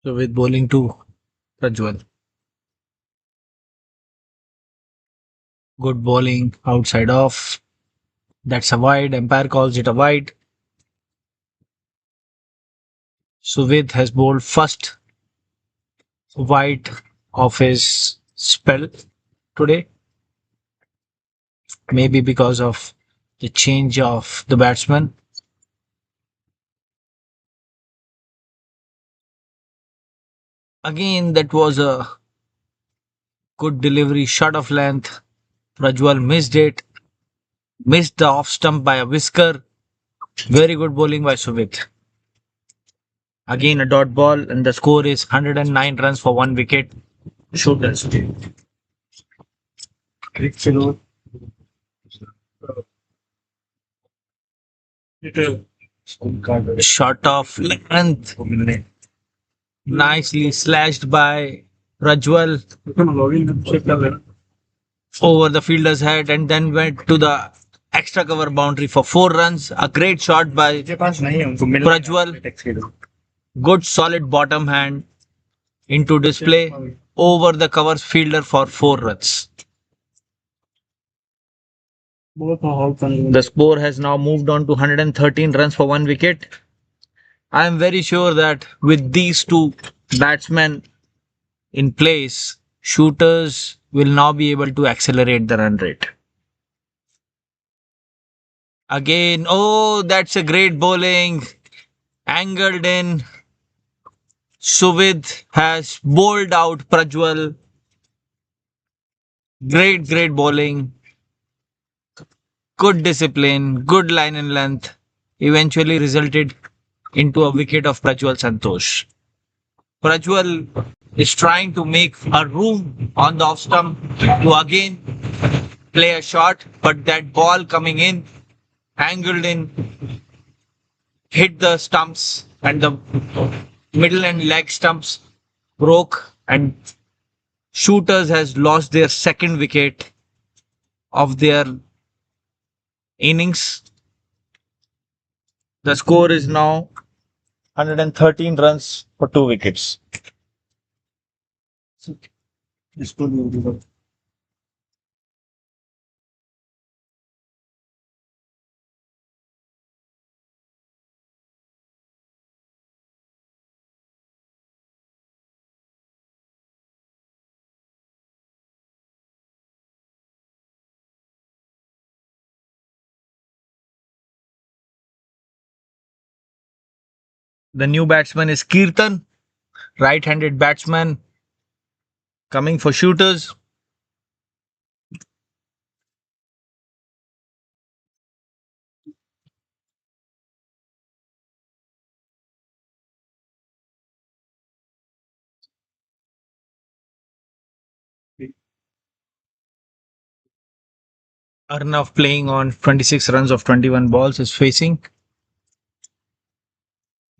Speaker 5: So with bowling to Prajwal. Good bowling outside off. That's a wide. Umpire calls it a wide. Suvid has bowled first wide of his spell today. Maybe because of the change of the batsman. Again, that was a good delivery, shot of length. Prajwal missed it. Missed the off stump by a whisker. Very good bowling by Suvit. Again a dot ball, and the score is 109 runs for 1 wicket. Shooters. Shot of length. Nicely slashed by Prajwal over the fielder's head and then went to the extra cover boundary for 4 runs. A great shot by Prajwal. Good solid bottom hand into display over the cover fielder for 4 runs. The score has now moved on to 113 runs for 1 wicket. I am very sure that with these two batsmen in place, shooters will now be able to accelerate the run rate. Again, oh, that's a great bowling. Angled in. Suvid has bowled out Prajwal. Great bowling. Good discipline, good line and length. Eventually resulted into a wicket of Prajwal Santosh. Prajwal is trying to make a room on the off stump to again play a shot, but that ball coming in, angled in, hit the stumps and the middle and leg stumps broke, and Shooters has lost their second wicket of their innings. The score is now 113 runs for 2 wickets. The new batsman is Kirtan, right-handed batsman coming for Shooters. Arnav playing on 26 runs of 21 balls is facing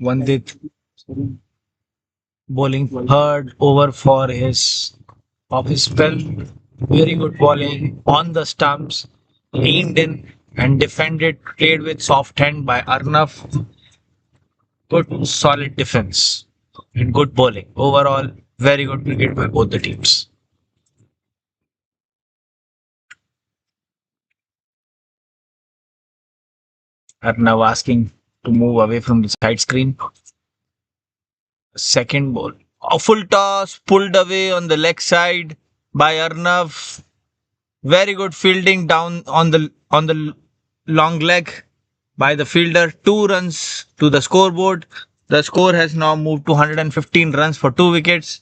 Speaker 5: Vandit bowling third over for his of his spell. Very good bowling on the stumps, leaned in and defended, played with soft hand by Arnav. Good solid defense and good bowling. Overall, very good cricket by both the teams. Arnav asking to move away from the side screen. Second ball. A full toss pulled away on the leg side by Arnav. Very good fielding down on the long leg by the fielder. 2 runs to the scoreboard. The score has now moved to 115 runs for 2 wickets.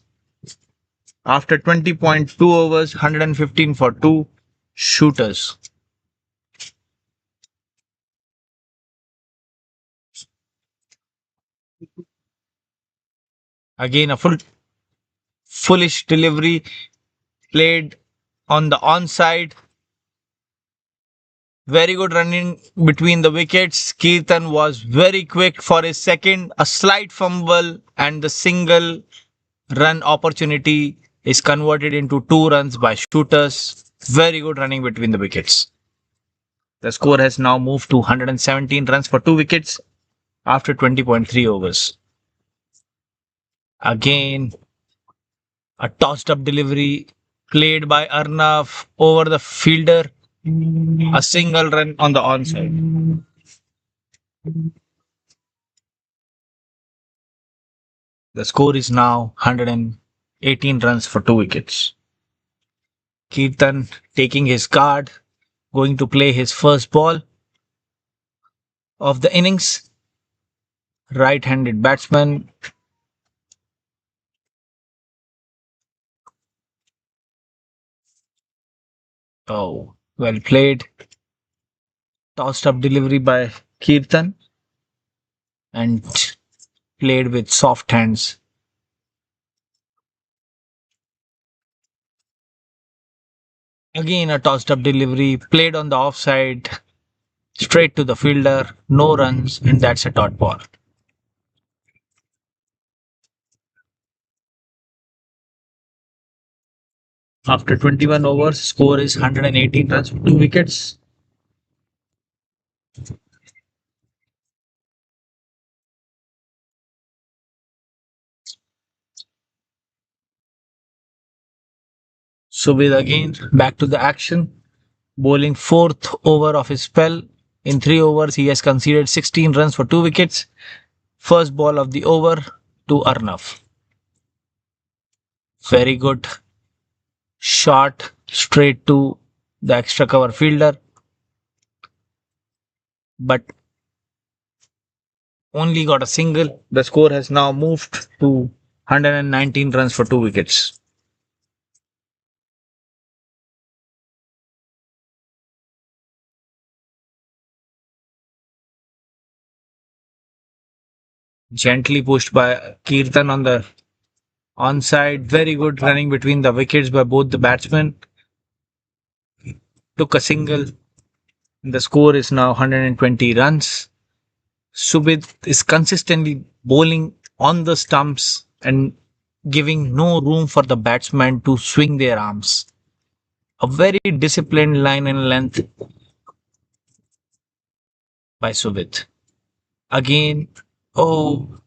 Speaker 5: After 20.2 overs, 115 for 2 shooters. Again, a foolish delivery played on the onside. Very good running between the wickets. Kirtan was very quick for his second. A slight fumble and the single run opportunity is converted into 2 runs by shooters. Very good running between the wickets. The score has now moved to 117 runs for 2 wickets after 20.3 overs. Again, a tossed up delivery played by Arnav over the fielder. A single run on the onside. The score is now 118 runs for 2 wickets. Kirtan taking his card, going to play his first ball of the innings. Right-handed batsman. Oh, well played. Tossed up delivery by Kirtan and played with soft hands. Again, a tossed up delivery played on the offside, straight to the fielder, no runs, and that's a dot ball. After 21 overs, score is 118 runs for 2 wickets. Subid again back to the action, bowling fourth over of his spell. In 3 overs, he has conceded 16 runs for 2 wickets. First ball of the over to Arnav. Very good shot straight to the extra cover fielder, but only got a single. The score has now moved to 119 runs for 2 wickets. Gently pushed by Kirtan on the onside. Very good running between the wickets by both the batsmen. Took a single. The score is now 120 runs. Subid is consistently bowling on the stumps and giving no room for the batsman to swing their arms. A very disciplined line and length by Subid. Again, oh,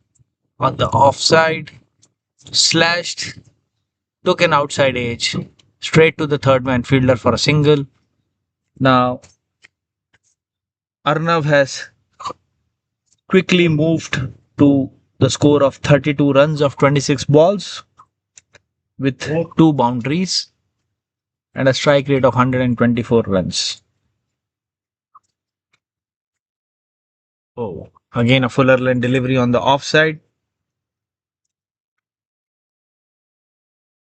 Speaker 5: on the offside, slashed, took an outside edge, straight to the third man fielder for a single. Now, Arnav has quickly moved to the score of 32 runs of 26 balls with 2 boundaries and a strike rate of 124 runs. Oh, again a fuller line delivery on the offside.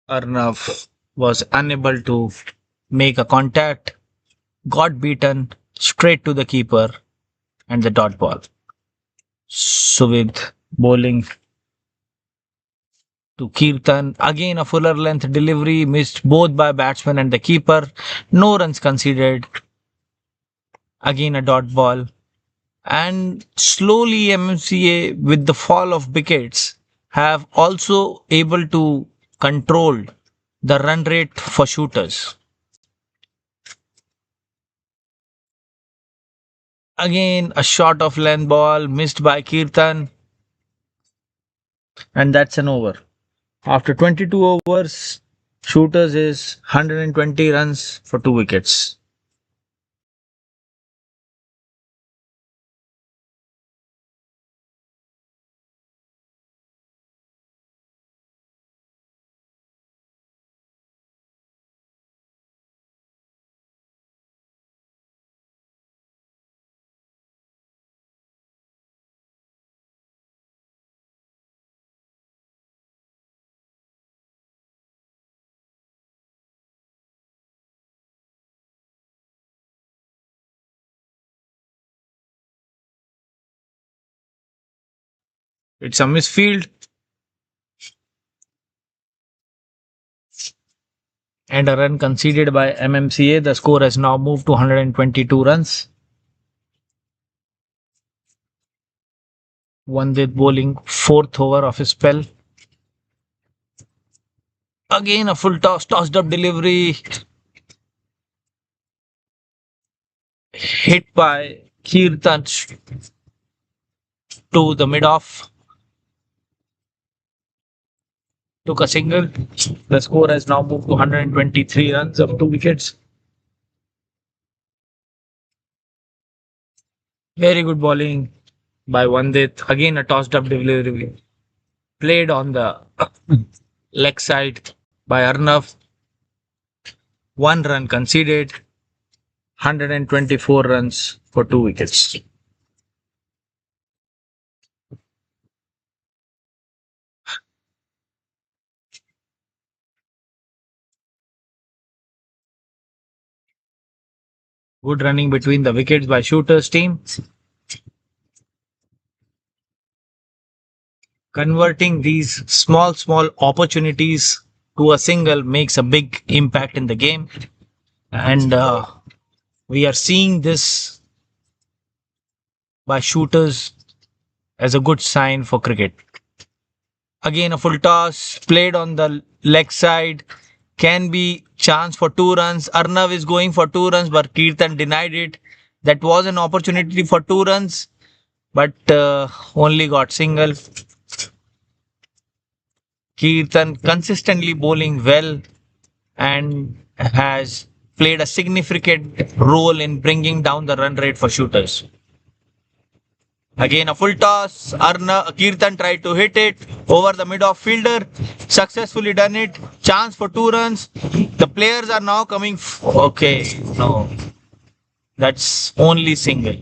Speaker 5: Arnav was unable to make a contact, got beaten straight to the keeper and the dot ball. Suvid bowling to Kirtan. Again, a fuller length delivery missed both by batsman and the keeper. No runs conceded. Again, a dot ball. And slowly, MMCA, with the fall of wickets, have also able to control the run rate for shooters. Again, a shot of length ball missed by Kirtan. And that's an over. After 22 overs, shooters is 120 runs for 2 wickets. It's a misfield and a run conceded by MMCA. The score has now moved to 122 runs. Wandit bowling fourth over of his spell. Again a full toss, tossed up delivery. Hit by Kirtan to the mid-off. Took a single. The score has now moved to 123 runs of 2 wickets. Very good bowling by Wandit. Again a tossed up delivery. Played on the leg side by Arnav. 1 run conceded. 124 runs for 2 wickets. Good running between the wickets by Shooters team. Converting these small opportunities to a single makes a big impact in the game. And we are seeing this by Shooters as a good sign for cricket. Again, a full toss played on the leg side. Can be chance for 2 runs. Arnav is going for 2 runs, but Kirtan denied it. That was an opportunity for 2 runs, but only got single. Kirtan consistently bowling well and has played a significant role in bringing down the run rate for Shooters. Again, a full toss. Kirtan tried to hit it over the mid-off fielder. Successfully done it. Chance for 2 runs. The players are now coming. Okay, no. That's only single.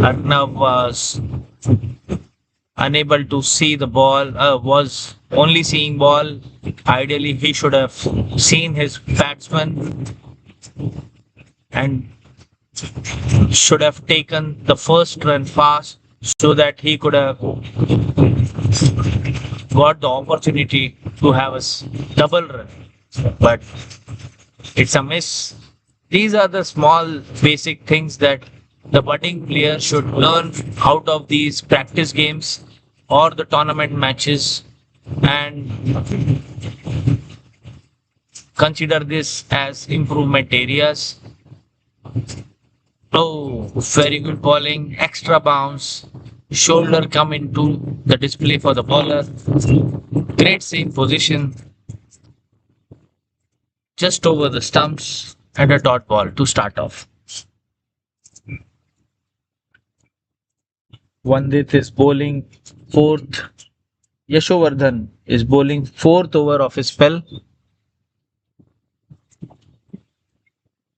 Speaker 5: Arnav was unable to see the ball, was only seeing ball. Ideally, he should have seen his batsman and should have taken the first run fast so that he could have got the opportunity to have a double run. But it's a miss. These are the small basic things that the budding player should learn out of these practice games or the tournament matches and consider this as improvement areas. Oh, very good bowling, extra bounce, shoulder come into the display for the bowler. Great same position, just over the stumps and a dot ball to start off. Wandit is bowling fourth. Yashovardhan is bowling fourth over of his spell.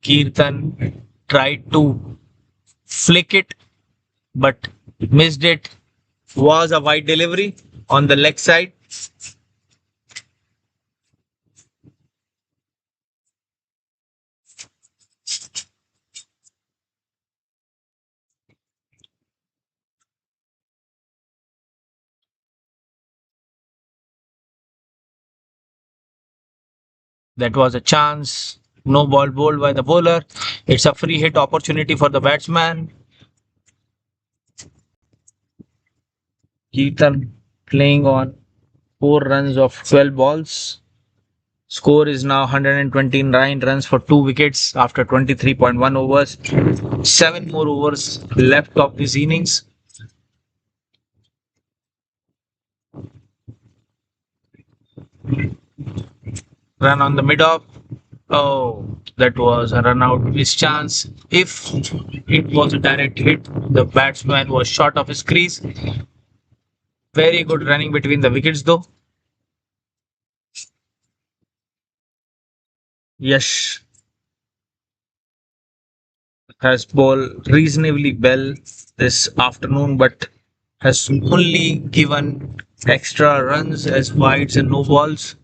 Speaker 5: Kirtan tried to flick it but missed it. Was a wide delivery on the leg side. That was a chance. No ball bowled by the bowler. It's a free hit opportunity for the batsman. Kirtan playing on 4 runs of 12 balls. Score is now 129 runs for 2 wickets after 23.1 overs. 7 more overs left of this innings. Run on the mid-off. Oh, that was a run out miss chance. If it was a direct hit, the batsman was short of his crease. Very good running between the wickets though. Yash has bowled reasonably well this afternoon, but has only given extra runs as wides and no balls.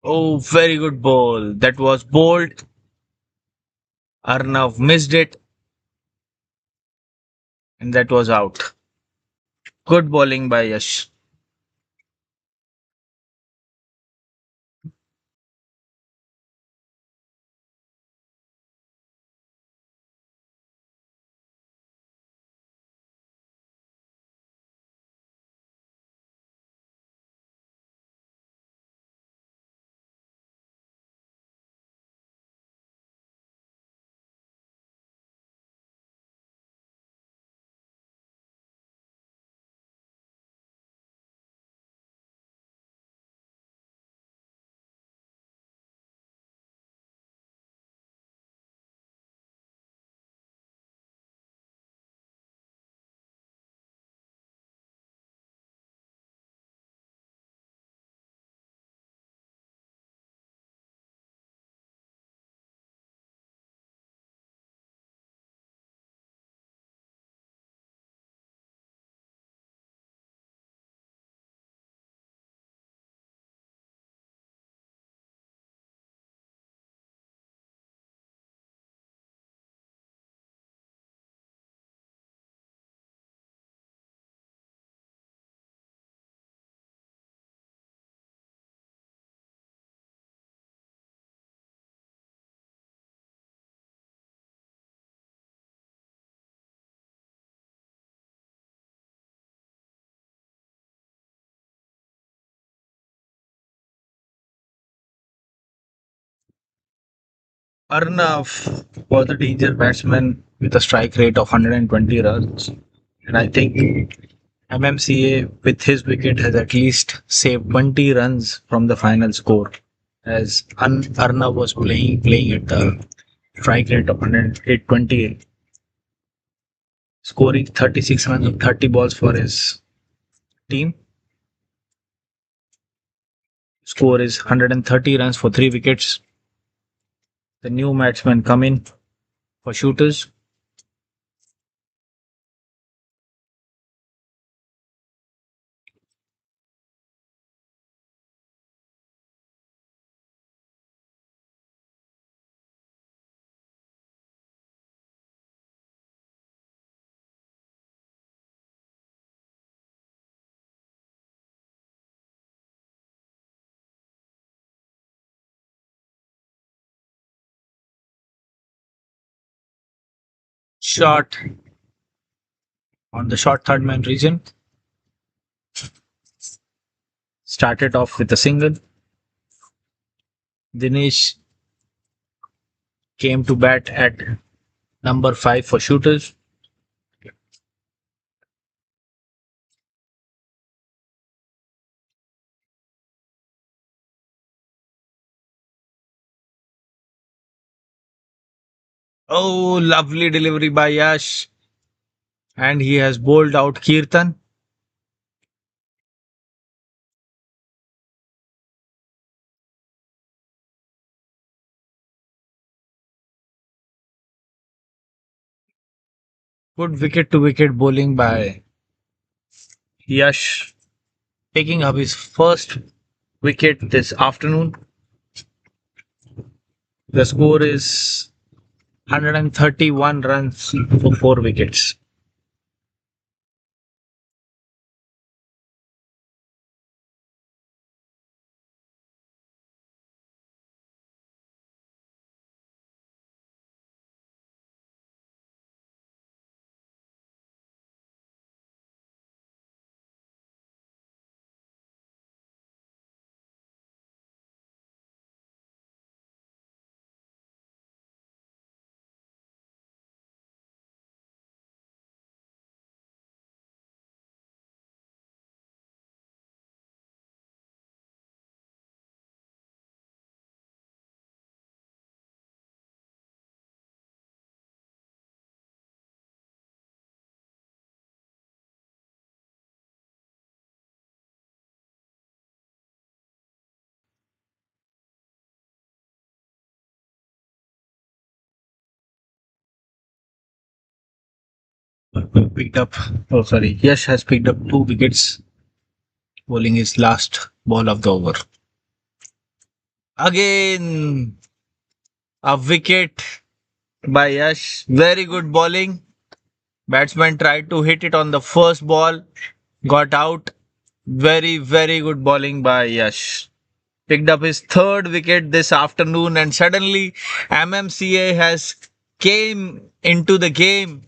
Speaker 5: Oh, very good ball. That was bowled Arnav missed it, and that was out. Good bowling by Yash. Arnav was a danger batsman with a strike rate of 120 runs. And I think MMCA with his wicket has at least saved 20 runs from the final score. As Arnav was playing at the strike rate of 128, scoring 36 runs on 30 balls for his team. Score is 130 runs for 3 wickets. The new batsmen come in for shooters. Shot on the short third man region. Started off with a single. Dinesh came to bat at number 5 for shooters. Oh, lovely delivery by Yash. And he has bowled out Kirtan. Good wicket to wicket bowling by Yash, taking up his first wicket this afternoon. The score is 131 runs for 4 wickets. Picked up, oh sorry, Yash has picked up 2 wickets, bowling his last ball of the over. Again, a wicket by Yash. Very good bowling. Batsman tried to hit it on the first ball, got out. Very good bowling by Yash. Picked up his third wicket this afternoon, and suddenly MMCA has came into the game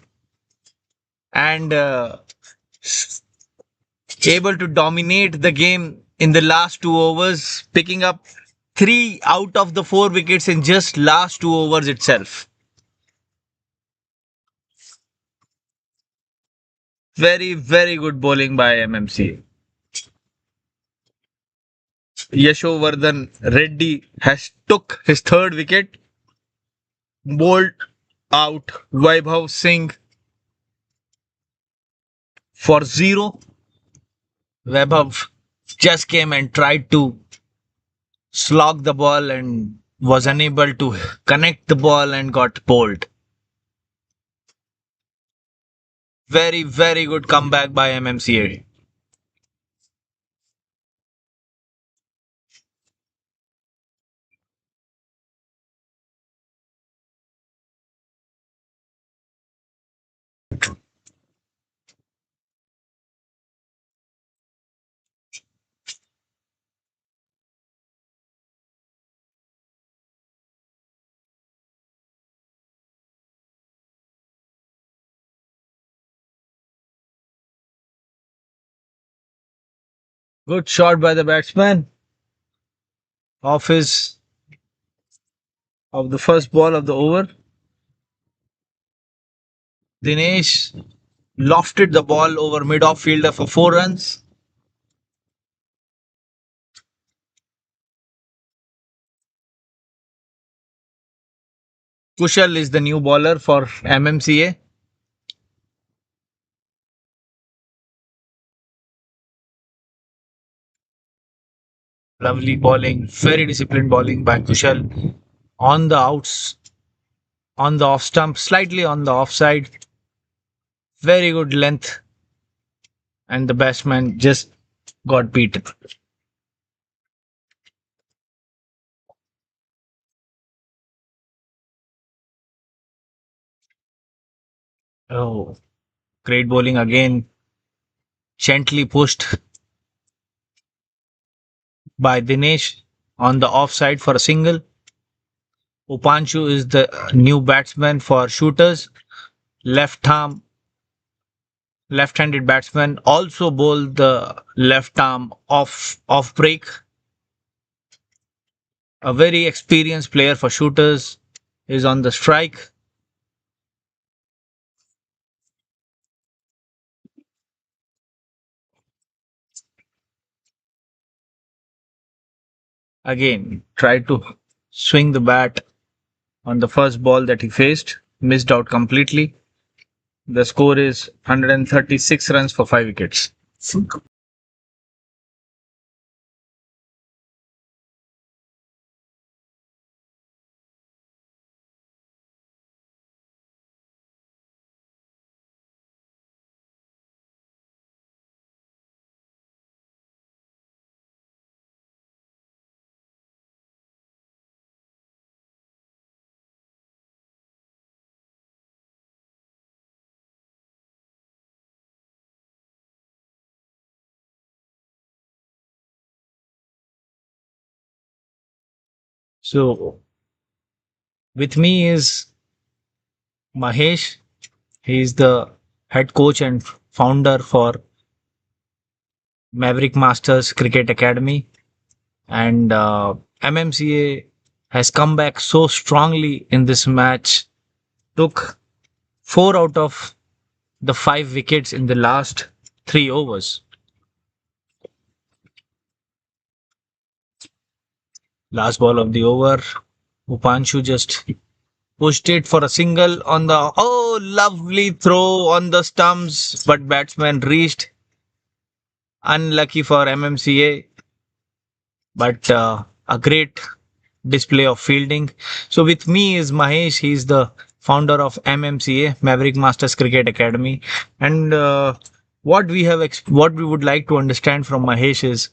Speaker 5: and able to dominate the game in the last 2 overs, picking up 3 out of the 4 wickets in just last 2 overs itself. Very good bowling by MMCA. Yashovardhan Reddy has took his third wicket, bowled out Vaibhav Singh for 0. Vaibhav just came and tried to slog the ball and was unable to connect the ball and got bowled. Very good comeback by MMCA. Good shot by the batsman off his of the first ball of the over. Dinesh lofted the ball over mid-off fielder for 4 runs. Kushal is the new bowler for MMCA. Lovely bowling, very disciplined bowling by Kushal on the outs, on the off stump, slightly on the offside. Very good length, and the batsman just got beaten. Oh, great bowling again. Gently pushed by Dinesh on the offside for a single. Upanshu is the new batsman for Shooters. Left-handed batsman, also bowled the left arm off break. A very experienced player for Shooters is on the strike. Again, tried to swing the bat on the first ball that he faced, missed out completely. The score is 136 runs for 5 wickets. So, with me is Mahesh. He is the head coach and founder for Maverick Masters Cricket Academy. And MMCA has come back so strongly in this match. Took 4 out of the 5 wickets in the last 3 overs. Last ball of the over. Upanshu just pushed it for a single on the lovely throw on the stumps, but batsman reached. Unlucky for MMCA, but a great display of fielding. So with me is Mahesh. He's the founder of MMCA, Maverick Masters Cricket Academy, and what we would like to understand from Mahesh is,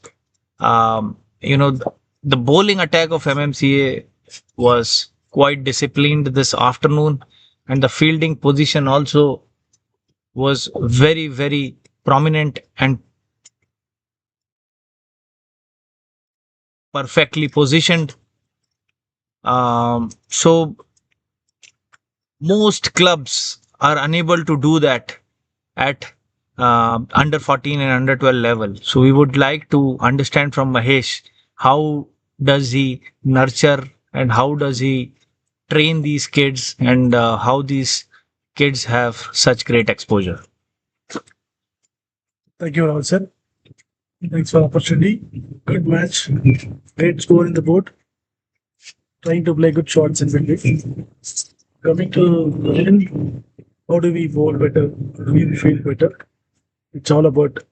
Speaker 5: the bowling attack of MMCA was quite disciplined this afternoon, and the fielding position also was very, very prominent and perfectly positioned. So most clubs are unable to do that at under 14 and under 12 level. So we would like to understand from Mahesh, how does he nurture and how does he train these kids, and how these kids have such great exposure.
Speaker 7: Thank you, Rahul sir. Thanks for the opportunity. Good match. Great score in the board. Trying to play good shots in between. Coming to the end, how do we bowl better? How do we feel better? It's all about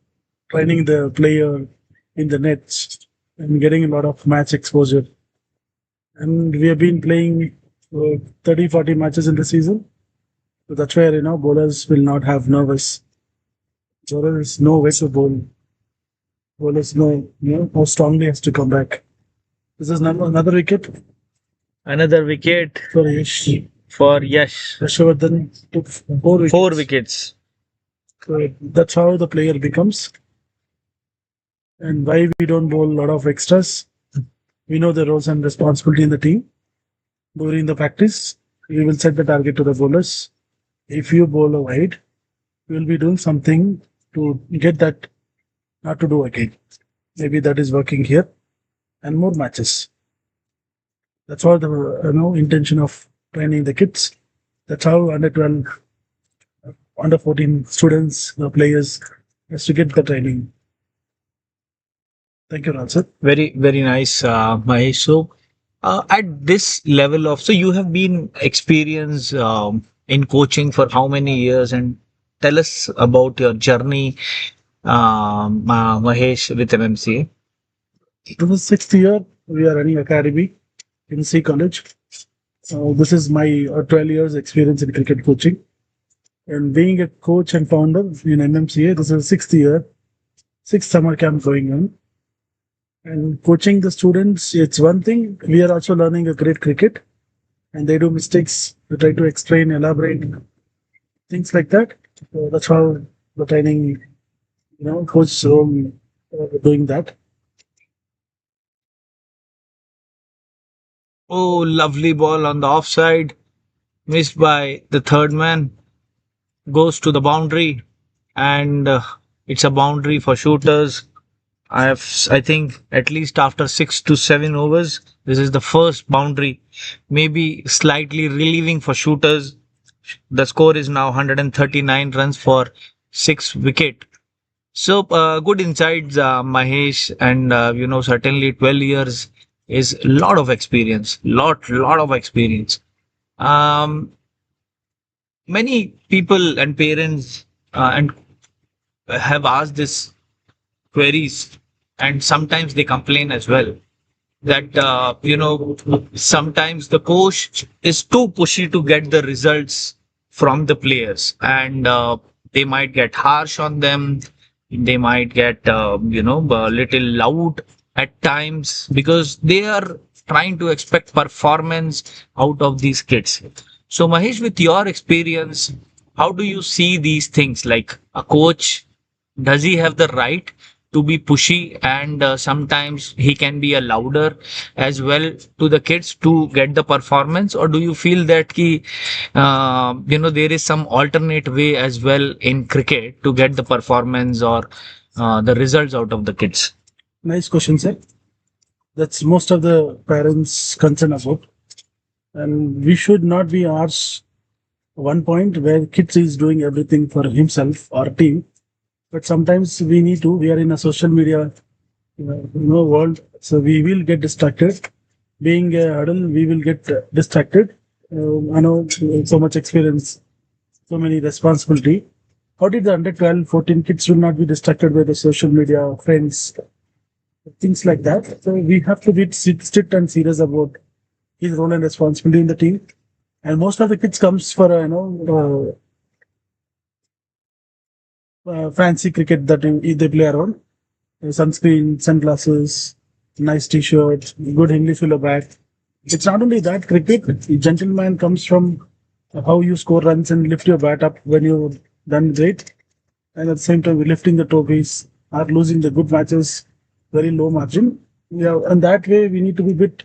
Speaker 7: training the player in the nets and getting a lot of match exposure. And we have been playing 30, 40 matches in the season. So that's where, bowlers will not have nervous. So there is no way to bowl. Bowlers know, how strongly has to come back. This is another wicket
Speaker 5: Another wicket
Speaker 7: for Yash.
Speaker 5: for Yash.
Speaker 7: Yashovardhan took 4 wickets.
Speaker 5: 4 wickets.
Speaker 7: So that's how the player becomes. And why we don't bowl a lot of extras. We know the roles and responsibility in the team. During the practice, we will set the target to the bowlers. If you bowl a wide, we will be doing something to get that not to do again. Maybe that is working here, and more matches. That's all the intention of training the kids. That's how under 12, under 14 students, the players has to get the training. Thank you, Rahul sir.
Speaker 5: Very, very nice, Mahesh. So, at this level of, so you have been experienced in coaching for how many years, and tell us about your journey, Mahesh, with MMCA.
Speaker 7: This is 6th year. We are running academy in C College. This is my 12 years experience in cricket coaching. And being a coach and founder in MMCA, this is 6th year, 6th summer camp going on. And coaching the students, it's one thing. We are also learning a great cricket, and they do mistakes. We try to explain, elaborate, things like that. So that's how the training, coach role doing that.
Speaker 5: Oh, lovely ball on the offside, missed by the third man, goes to the boundary, and it's a boundary for shooters. I think at least after 6 to 7 overs, this is the first boundary, maybe slightly relieving for shooters. The score is now 139 runs for 6 wicket. So good insights, Mahesh, and certainly 12 years is a lot of experience, lot of experience. Um, Many people and parents and have asked this queries, and sometimes they complain as well that sometimes the coach is too pushy to get the results from the players, and they might get harsh on them. They might get a little loud at times, because they are trying to expect performance out of these kids. So Mahesh, with your experience, how do you see these things? Like, a coach, does he have the right to be pushy, and sometimes he can be a louder as well to the kids to get the performance? Or do you feel that there is some alternate way as well in cricket to get the performance or the results out of the kids?
Speaker 7: Nice question, sir. That's most of the parents' concern about. And we should not be harsh. One point where kids is doing everything for himself or team, but sometimes we are in a social media world, so we will get distracted. Being a hurdle, we will get distracted. I know so much experience, so many responsibility. How did the under 12, 14 kids will not be distracted by the social media, friends, things like that? So we have to be strict and serious about his role and responsibility in the team. And most of the kids comes for fancy cricket that they play around. Sunscreen, sunglasses, nice t-shirt, good English filler bat. it's not only that cricket, gentleman comes from how you score runs and lift your bat up when you're done great. And at the same time, we're lifting the trophies, are losing the good matches, very low margin. Yeah, and that way we need to be bit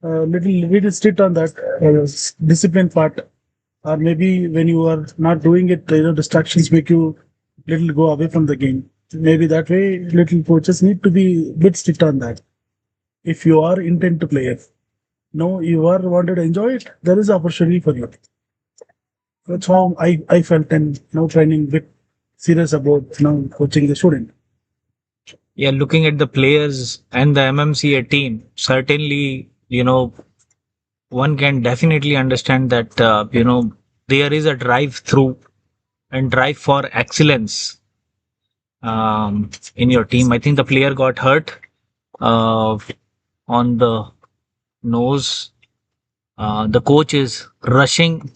Speaker 7: little strict on that discipline part. Or maybe when you are not doing it, distractions make you little go away from the game. Maybe that way, little coaches need to be bit strict on that. If you are intent to play it, no, you are wanted to enjoy it, there is opportunity for you. That's how I felt, and training bit serious about coaching the student.
Speaker 5: Yeah, looking at the players and the MMCA team, certainly, one can definitely understand that, there is a drive through and drive for excellence in your team. I think the player got hurt uh, on the nose. The coach is rushing.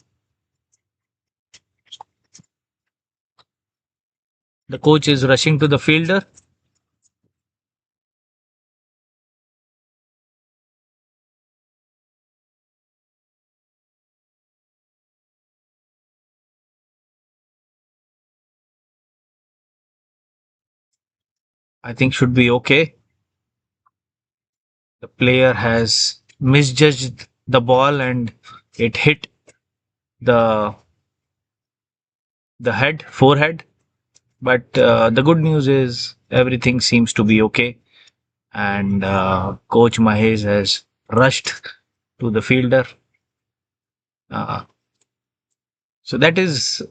Speaker 5: The coach is rushing to the fielder. I think should be okay. The player has misjudged the ball and it hit the forehead. But the good news is everything seems to be okay, and Coach Mahesh has rushed to the fielder. Uh, so that is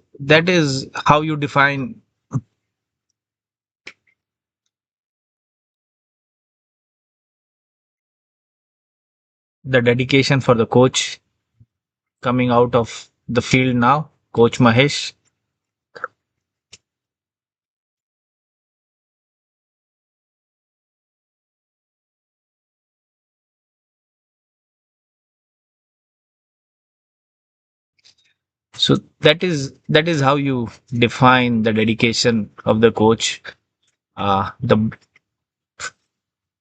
Speaker 5: how you define the dedication for the coach coming out of the field now, Coach Mahesh. So that is how you define the dedication of the coach. The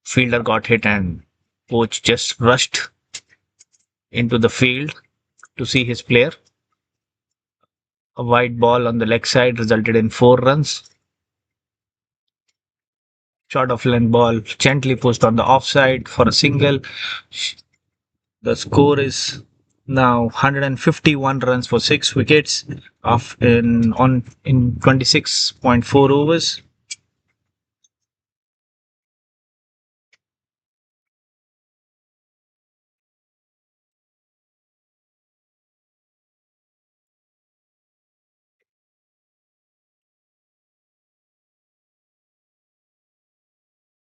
Speaker 5: fielder got hit and coach just rushed into the field to see his player. A wide ball on the leg side resulted in 4 runs. Short of length ball gently pushed on the offside for a single. The score is now 151 runs for 6 wickets in 26.4 overs.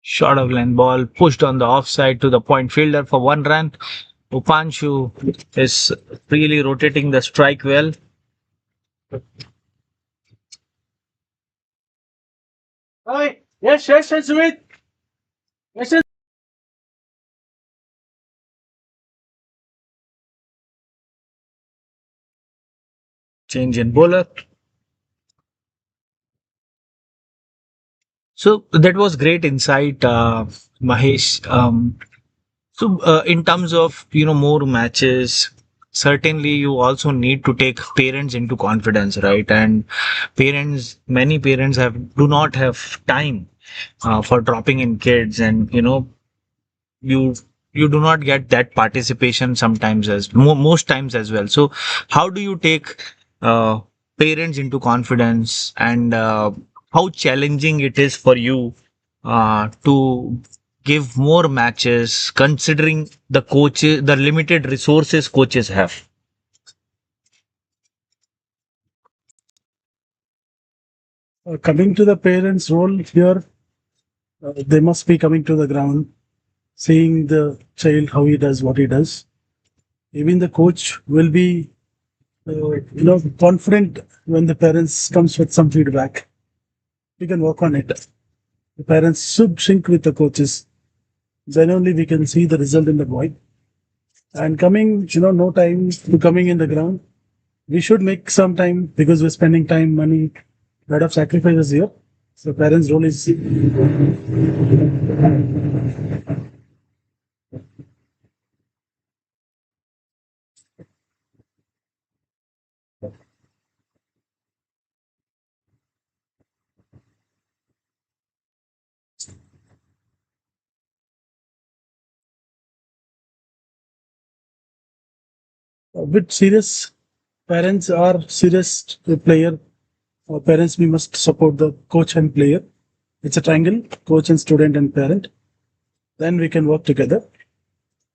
Speaker 5: Short of length ball pushed on the offside to the point fielder for 1 run. Upanshu is really rotating the strike well.
Speaker 1: Yes, Sumit. Yes, yes.
Speaker 5: Change in bowler. So that was great insight, Mahesh. So in terms of more matches, certainly you also need to take parents into confidence, right? And many parents do not have time for dropping in kids, and you you do not get that participation sometimes most times as well. So how do you take uh, parents into confidence, and how challenging it is for you to give more matches considering the limited resources coaches have?
Speaker 7: Coming to the parents' role here, they must be coming to the ground, seeing the child how he does what he does. Even the coach will be, confident when the parents comes with some feedback. We can work on it. The parents should sync with the coaches. Then only we can see the result in the boy. And coming, no time to coming in the ground. We should make some time because we're spending time, money, lot of sacrifices here. So parents' role is With serious parents or serious player, parents, we must support the coach and player. It's a triangle, coach and student and parent. Then we can work together.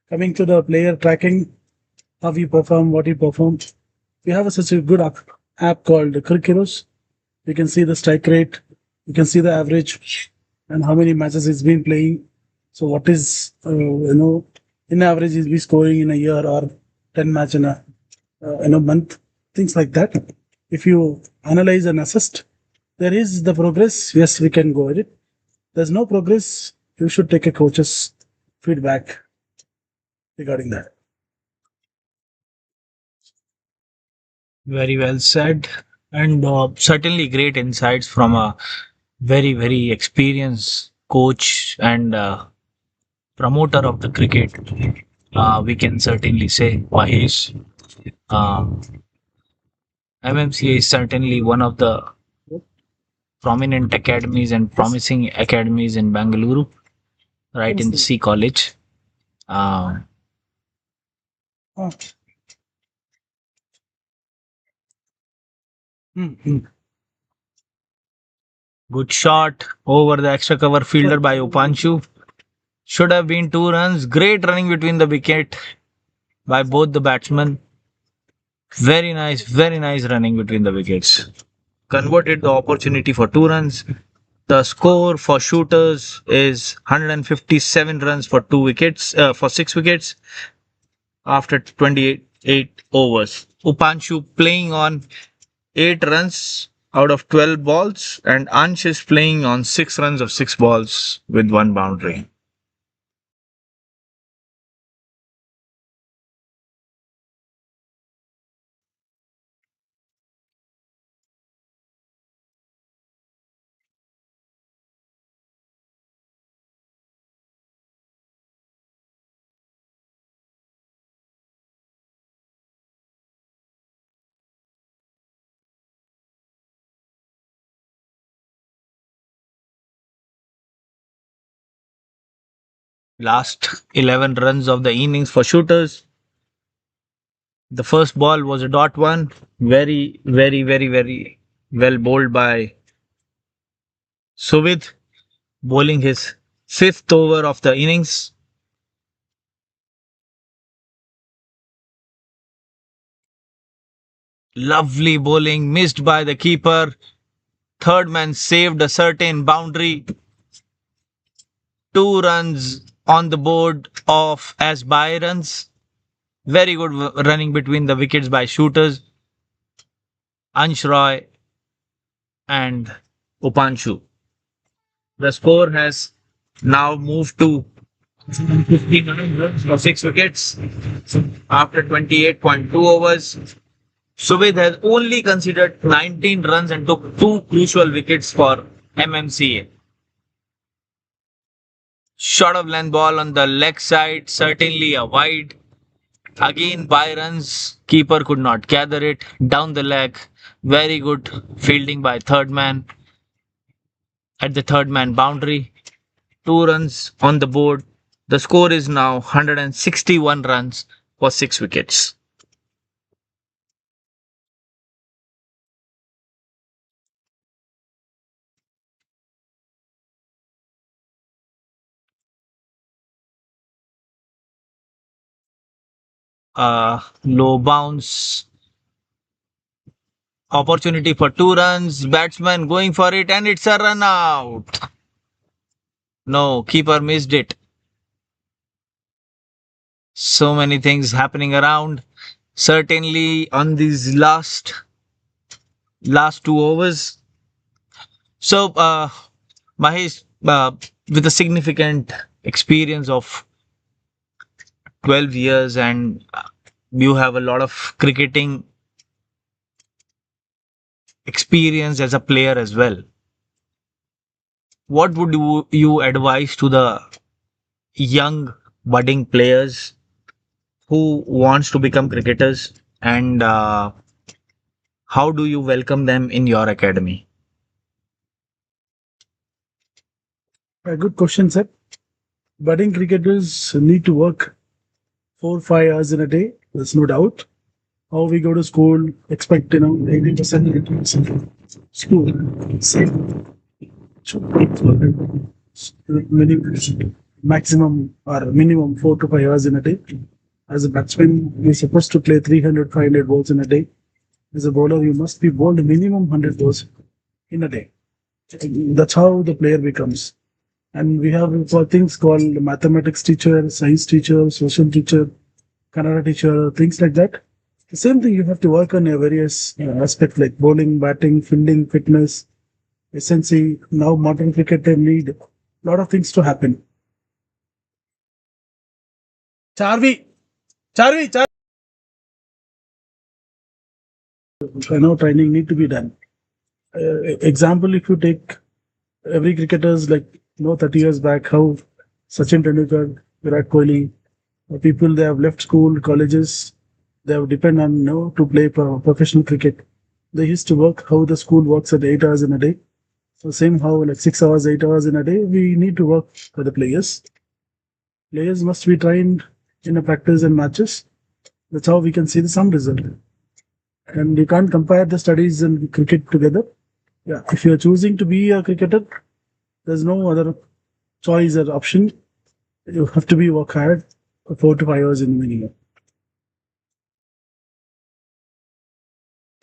Speaker 7: Coming to the player tracking, how we perform, what we perform. We have such a good app called Crick Heroes. We can see the strike rate, you can see the average and how many matches he's been playing. So what is, in average is we scoring in a year or 10 match in a month, things like that. If you analyze and assist, there is the progress. Yes, we can go with it. There's no progress. You should take a coach's feedback regarding that.
Speaker 5: Very well said, and certainly great insights from a very, very experienced coach and promoter of the cricket. We can certainly say Mahesh. Um, MMCA is certainly one of the prominent academies and promising academies in Bangalore, right in the C College. Um,
Speaker 7: Oh. Mm-hmm.
Speaker 5: Good shot over the extra cover fielder by Upanshu. Should have been 2 runs. Great running between the wicket by both the batsmen. Very nice running between the wickets. Converted the opportunity for 2 runs. The score for shooters is 157 runs for 2 wickets, for 6 wickets after 28 overs. Upanshu playing on 8 runs out of 12 balls, and Ansh is playing on 6 runs of 6 balls with 1 boundary. Last 11 runs of the innings for shooters. The first ball was a dot one. Very well bowled by Suvid, bowling his 5th over of the innings. Lovely bowling, missed by the keeper. Third man saved a certain boundary. 2 runs on the board of as by runs. Very good running between the wickets by shooters. Ansh Roy and Upanshu. The score has now moved to 59 runs for 6 wickets after 28.2 overs. Suvid has only considered 19 runs and took 2 crucial wickets for MMCA. Short of length ball on the leg side, certainly a wide. Again, by runs, keeper could not gather it. Down the leg, very good fielding by third man at the third man boundary. 2 runs on the board. The score is now 161 runs for 6 wickets. Low bounce. Opportunity for 2 runs. Batsman going for it, and it's a run out. No, keeper missed it. So many things happening around. Certainly on these last 2 overs. So, Mahesh, with a significant experience of 12 years, and you have a lot of cricketing experience as a player as well. What would you advise to the young budding players who wants to become cricketers and how do you welcome them in your academy?
Speaker 7: A good question, sir. Budding cricketers need to work 4-5 hours in a day. There's no doubt. How we go to school, expect 80%, 80% school. Same. Maximum or minimum 4 to 5 hours in a day. As a batsman, you're supposed to play 300, 500 balls in a day. As a bowler, you must be bowled minimum 100 balls in a day. That's how the player becomes. And we have things called mathematics teacher, science teacher, social teacher, Kannada teacher, things like that. The same thing, you have to work on a various aspects like bowling, batting, fielding, fitness, SNC. Now modern cricket they need a lot of things to happen. Charvi, Charvi. Training need to be done. Example, if you take every cricketers like 30 years back, how Sachin Tendulkar, Virat Kohli, people they have left school, colleges, they have depend on to play professional cricket. They used to work how the school works at 8 hours in a day. So same how like 6 hours, 8 hours in a day, we need to work for the players. Players must be trained in a practice and matches. That's how we can see some result. And you can't compare the studies and cricket together. Yeah, if you're choosing to be a cricketer, there's no other choice or option. You have to be work hard for 4 to 5 hours in the minimum.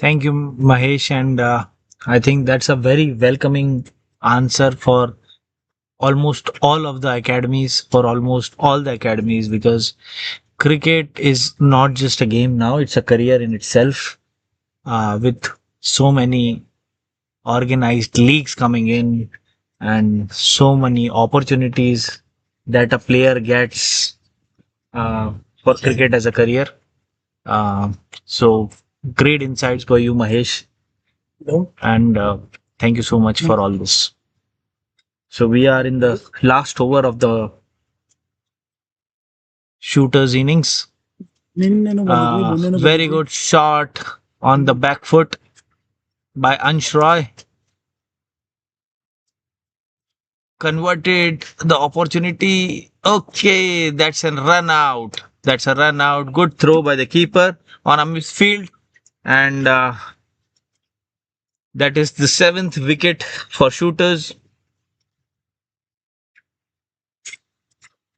Speaker 5: Thank you, Mahesh. And I think that's a very welcoming answer for almost all of the academies, for almost all the academies, because cricket is not just a game now, it's a career in itself, with so many organized leagues coming in and so many opportunities that a player gets for cricket as a career. So great insights for you, Mahesh,
Speaker 7: No?
Speaker 5: and thank you so much for all this. So we are in the last over of the shooters innings. Very good shot on the back foot by Ansh Roy. Converted the opportunity. Okay, that's a run out. That's a run out. Good throw by the keeper on a misfield. And that is the 7th wicket for shooters.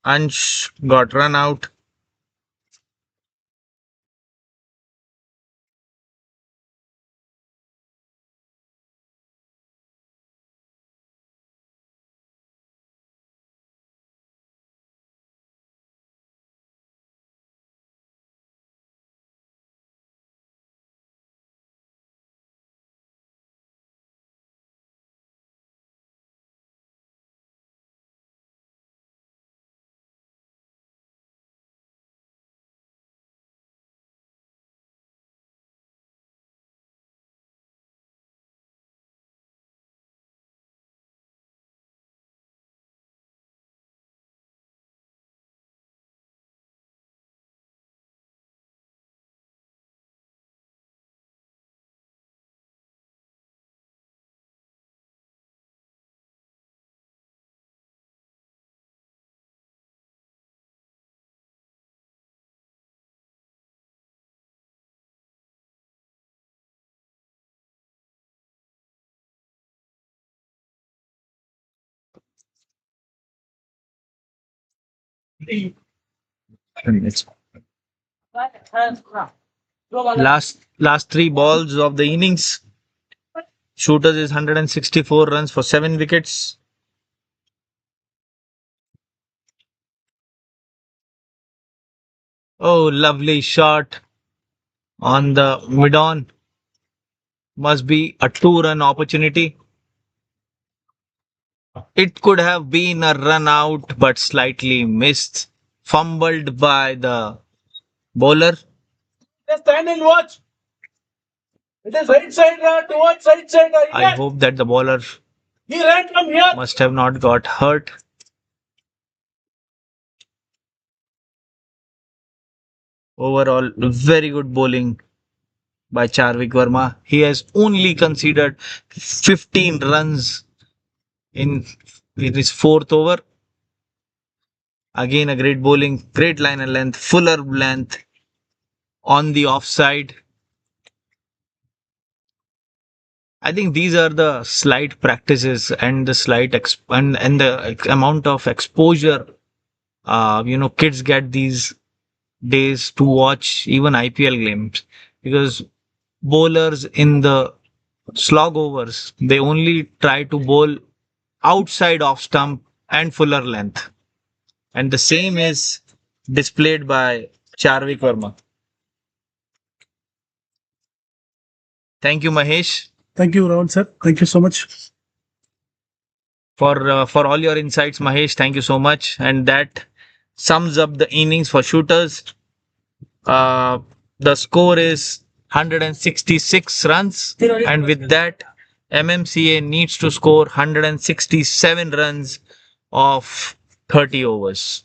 Speaker 5: Ansh got run out. And it's last 3 balls of the innings. Shooters is 164 runs for 7 wickets. Oh, lovely shot on the mid on. Must be a 2-run opportunity. It could have been a run out, but slightly missed. Fumbled by the bowler.
Speaker 8: Just stand and watch. It is right side towards right side.
Speaker 5: I hope that the bowler
Speaker 8: He ran from here.
Speaker 5: must have not got hurt. Overall, very good bowling by Charvik Verma. He has only conceded 15 runs in his fourth over. Again, a great bowling, great line and length, fuller length on the offside. I think these are the slight practices and the and the amount of exposure kids get these days to watch even IPL games, because bowlers in the slog overs, they only try to bowl outside off stump and fuller length, and the same is displayed by Charvik Verma. Thank you, Mahesh,
Speaker 7: Thank you, Ravan sir. Thank you so much.
Speaker 5: for all your insights. Mahesh, thank you so much, and that sums up the innings for shooters. Uh, the score is 166 runs, and with that, MMCA needs to score 167 runs of 30 overs.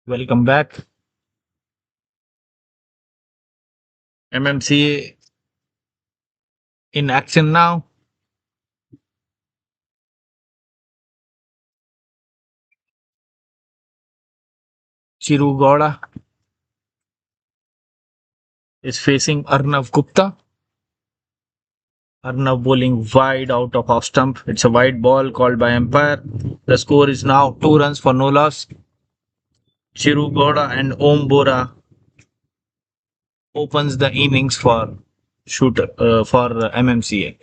Speaker 5: Welcome back. MMCA in action now. Chiru Gowda is facing Arnav Gupta. Arnav bowling wide out of off stump. It's a wide ball called by umpire. The score is now 2 runs for no loss. Chiru Gowda and Om Bora opens the innings for MMCA.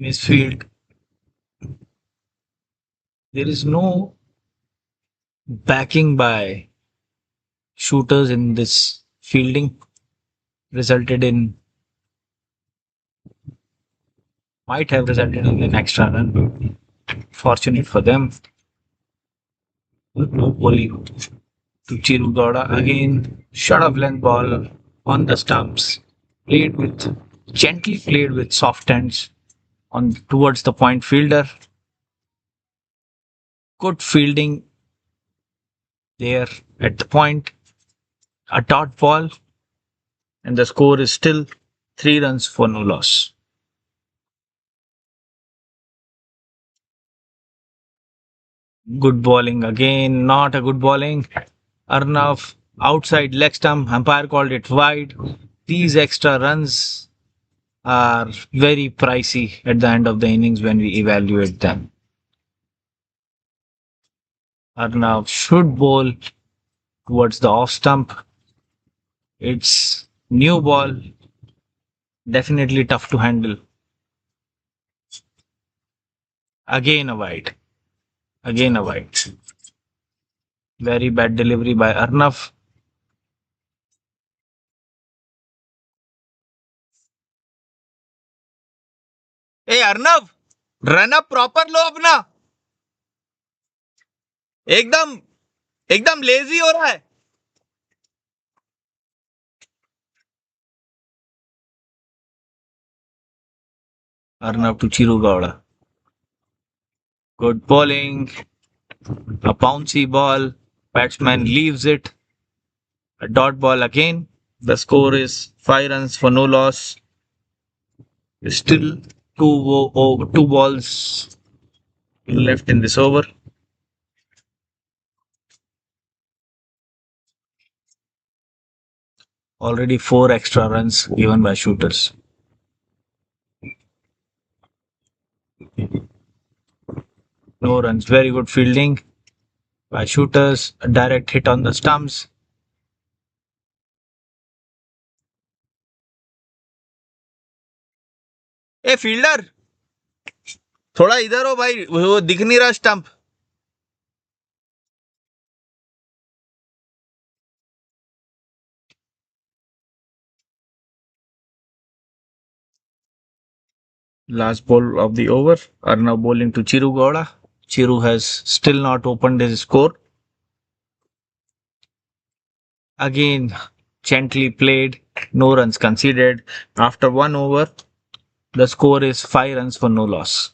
Speaker 5: Misfield. There is no backing by shooters in this fielding, resulted in might have resulted in an extra run, but fortunate for them. Bowling to Chiru Gowda again, short of length ball on the stumps, gently played with soft hands on towards the point fielder. Good fielding there at the point. A dot ball, and the score is still 3 runs for no loss. Good bowling again, not a good bowling. Arnav outside leg stump, umpire called it wide. These extra runs are very pricey at the end of the innings when we evaluate them. Arnav should bowl towards the off stump. It's new ball, definitely tough to handle. Again a wide. Again a wide. Very bad delivery by Arnav. Hey Arnav, run up proper low अपना. एकदम एकदम lazy हो रहा है. Arnav to Chiru Gowda. Good bowling. A bouncy ball. Batsman leaves it. A dot ball again. The score is 5 runs for no loss. Still two balls left in this over. Already 4 extra runs given by shooters. No runs. Very good fielding by shooters. A direct hit on the stumps. A fielder थोड़ा इधर हो भाई, वो दिख नहीं रहा stump. Last ball of the over. Arnav bowling to Chiru Gowda. Chiru has still not opened his score. Again, gently played, no runs conceded. After 1 over, the score is 5 runs for no loss.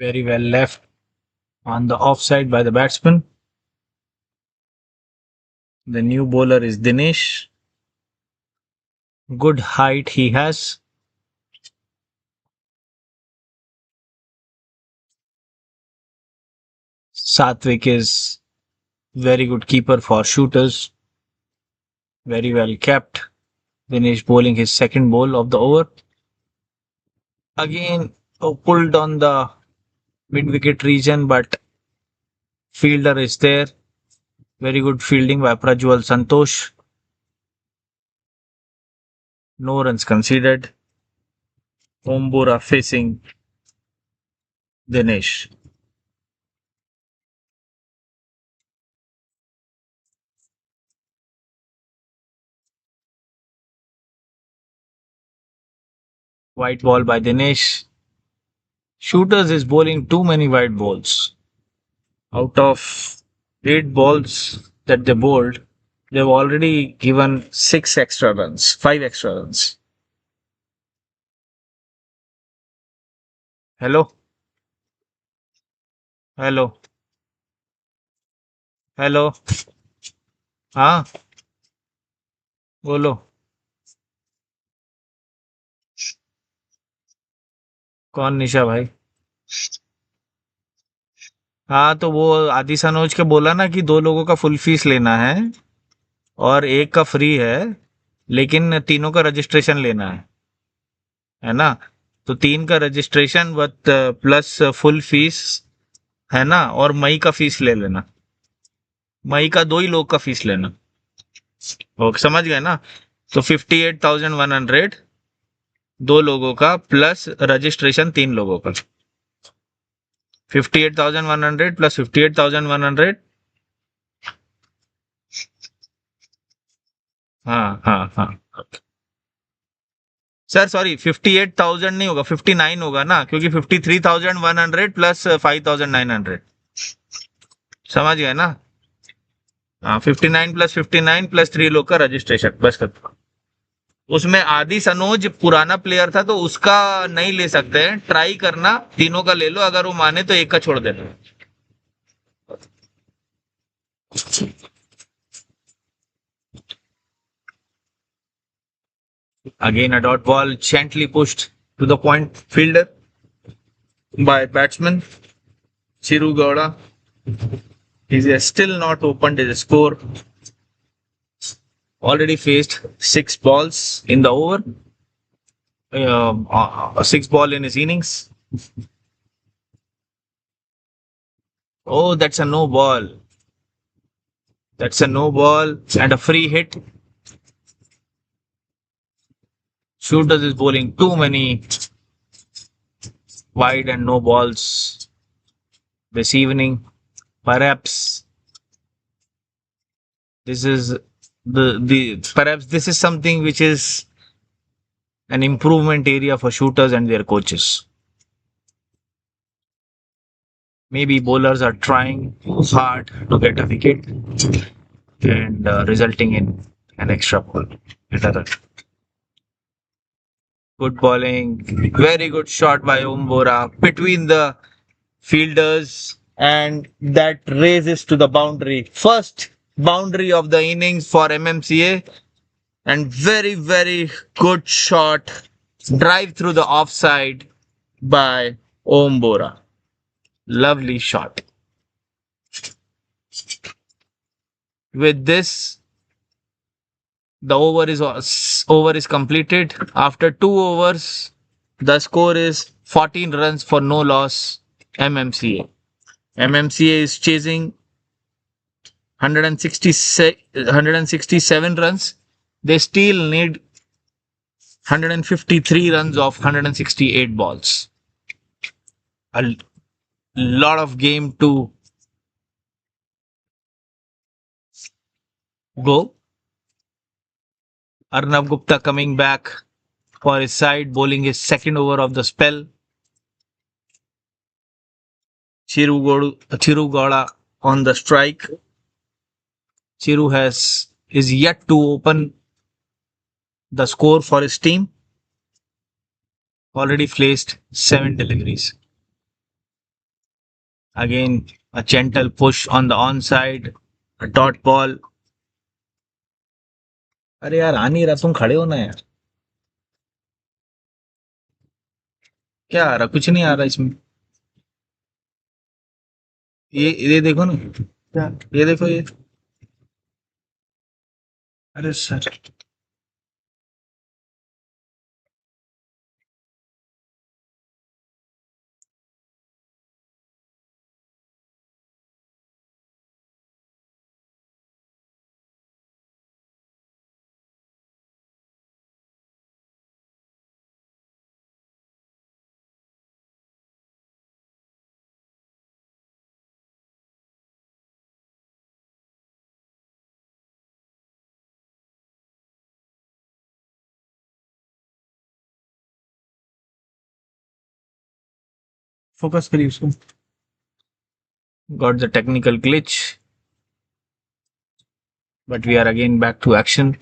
Speaker 5: Very well left on the offside by the batsman. The new bowler is Dinesh. Good height he has. Satvik is very good keeper for shooters. Very well kept. Dinesh bowling his second ball of the over. Again, pulled on the mid-wicket region, but fielder is there. Very good fielding by Prajwal Santosh. No runs conceded. Ombora facing Dinesh. White ball by Dinesh. Shooters is bowling too many white balls. Out of 8 balls that they bowled, they've already given 6 extra runs, 5 extra runs. Hello? Hello? Hello? हाँ बोलो कौन निशा भाई हाँ तो वो आदि सनोज के बोला ना कि 2 लोगों का फुल फीस लेना है और एक का फ्री है लेकिन तीनों का रजिस्ट्रेशन लेना है ना तो 3 का registration with plus full fees है ना और मई का फीस ले लेना मई का 2 ही लोग का फीस लेना ओके समझ गए ना तो 58,100 2 लोगों का प्लस रजिस्ट्रेशन 3 लोगों का 58,100 प्लस 58,100 हाँ सर सॉरी 58,000 नहीं होगा 59 होगा ना क्योंकि 53,100 प्लस 5,900 समझ गए ना हाँ 59 प्लस 59 प्लस 3 लोग का रजिस्ट्रेशन बस खत्म उसमें आदि सनोज पुराना प्लेयर था तो उसका नहीं ले सकते हैं ट्राई करना तीनों का ले लो अगर वो माने तो एक का छोड़ देना Again, a dot ball gently pushed to the point fielder by batsman Chiru Gowda. He has still not opened his score. Already faced 6 balls in the over. 6 ball in his innings. Oh, that's a no ball. That's a no ball and a free hit. Shooters is bowling too many wide and no balls this evening. Perhaps this is perhaps this is something which is an improvement area for shooters and their coaches. Maybe bowlers are trying hard to get a wicket and resulting in an extra ball. Good bowling, very good shot by Ombora between the fielders and that raises to the boundary. First boundary of the innings for MMCA and very, very good shot. Drive through the offside by Ombora. Lovely shot. With this, the over is completed. After 2 overs, the score is 14 runs for no loss. MMCA. MMCA is chasing 167 runs. They still need 153 runs of 168 balls. A lot of game to go. Arnav Gupta coming back for his side, bowling his second over of the spell. Chiru Gowda on the strike. Chiru is yet to open the score for his team. Already placed 7 deliveries. Again, a gentle push on the onside, a dot ball. अरे यार आ नहीं रहा, तुम खड़े हो ना यार. क्या आ रहा? कुछ नहीं आ रहा इसमें. ये देखो ना.
Speaker 1: क्या?
Speaker 5: ये देखो ये.
Speaker 1: अरे सर. फोकस करिए उसको.
Speaker 5: Got the technical glitch. But we are again back to action.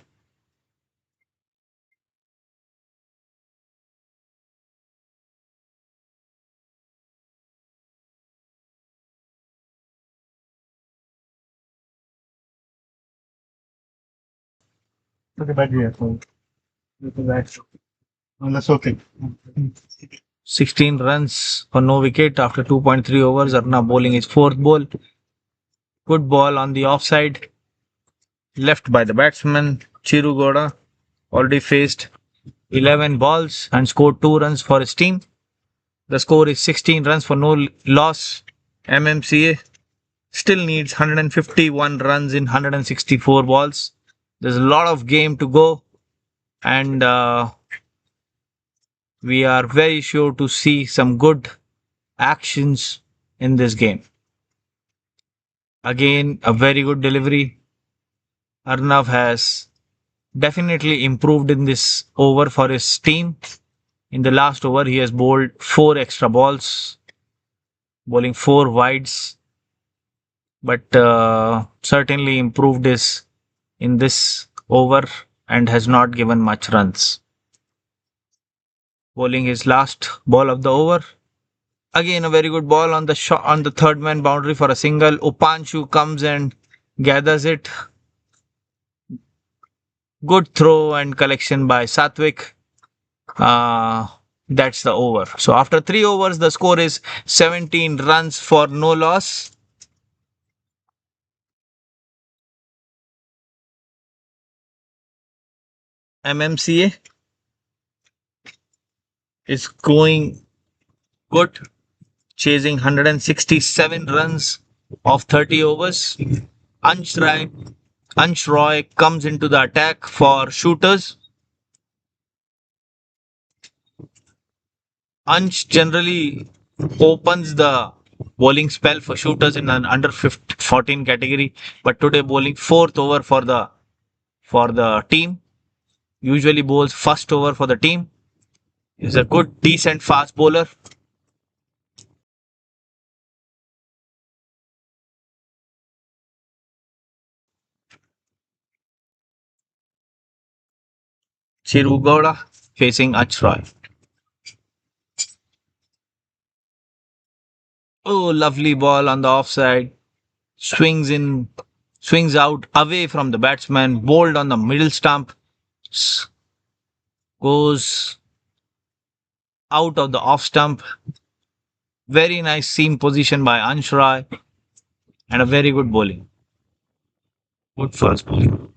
Speaker 1: Okay, बैठ गया फोन. बैठ. That's okay.
Speaker 5: 16 runs for no wicket after 2.3 overs. Arna bowling his fourth ball. Good ball on the offside. Left by the batsman. Chiru Goda already faced 11 balls and scored 2 runs for his team. The score is 16 runs for no loss. MMCA still needs 151 runs in 164 balls. There's a lot of game to go, and we are very sure to see some good actions in this game. Again, a very good delivery. Arnav has definitely improved in this over for his team. In the last over, he has bowled 4 extra balls, bowling 4 wides, but certainly improved his in this over and has not given much runs. Bowling his last ball of the over. Again, a very good ball on the shot on the third man boundary for a single. Upanshu comes and gathers it. Good throw and collection by Satvik. That's the over. So after 3 overs, the score is 17 runs for no loss. MMCA is going good, chasing 167 runs of 30 overs. Ansh Roy comes into the attack for shooters. Ansh generally opens the bowling spell for shooters in an under 14 category, but today bowling fourth over for the team. Usually bowls first over for the team. He's a good, decent fast bowler. Chiru Gowda facing Ansh Roy. Oh, lovely ball on the offside. Swings out away from the batsman. Bowled on the middle stump. Goes out of the off stump. Very nice seam position by Ansh Roy. And a very good bowling. Good first bowling.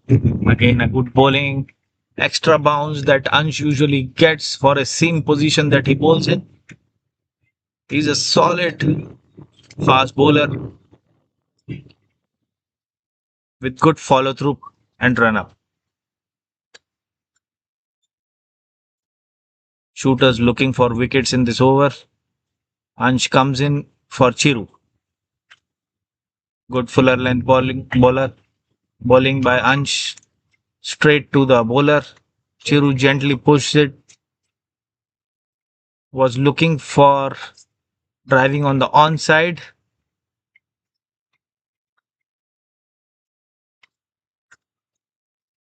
Speaker 5: Again, a good bowling. Extra bounce that Ansh usually gets for a seam position that he bowls in. He's a solid fast bowler with good follow through and run up. Shooters looking for wickets in this over. Ansh comes in for Chiru. Good fuller length bowler. Bowling by Ansh straight to the bowler. Chiru gently pushed it. Was looking for driving on the onside.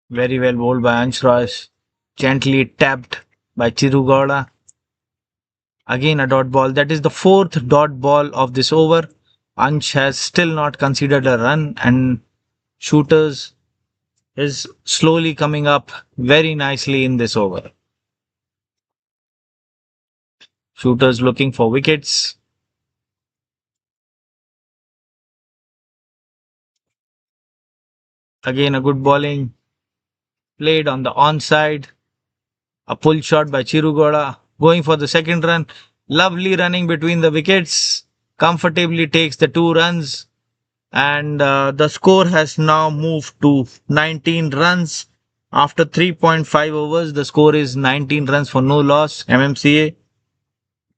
Speaker 5: Very well bowled by Anshrosh. Gently tapped by Chirugoda. Again a dot ball. That is the fourth dot ball of this over. Ansh has still not considered a run, and Shooters is slowly coming up very nicely in this over. Shooters looking for wickets. Again a good bowling played on the onside. A pull shot by Chirugoda going for the second run. Lovely running between the wickets. Comfortably takes the 2 runs. And the score has now moved to 19 runs. After 3.5 overs, the score is 19 runs for no loss. MMCA.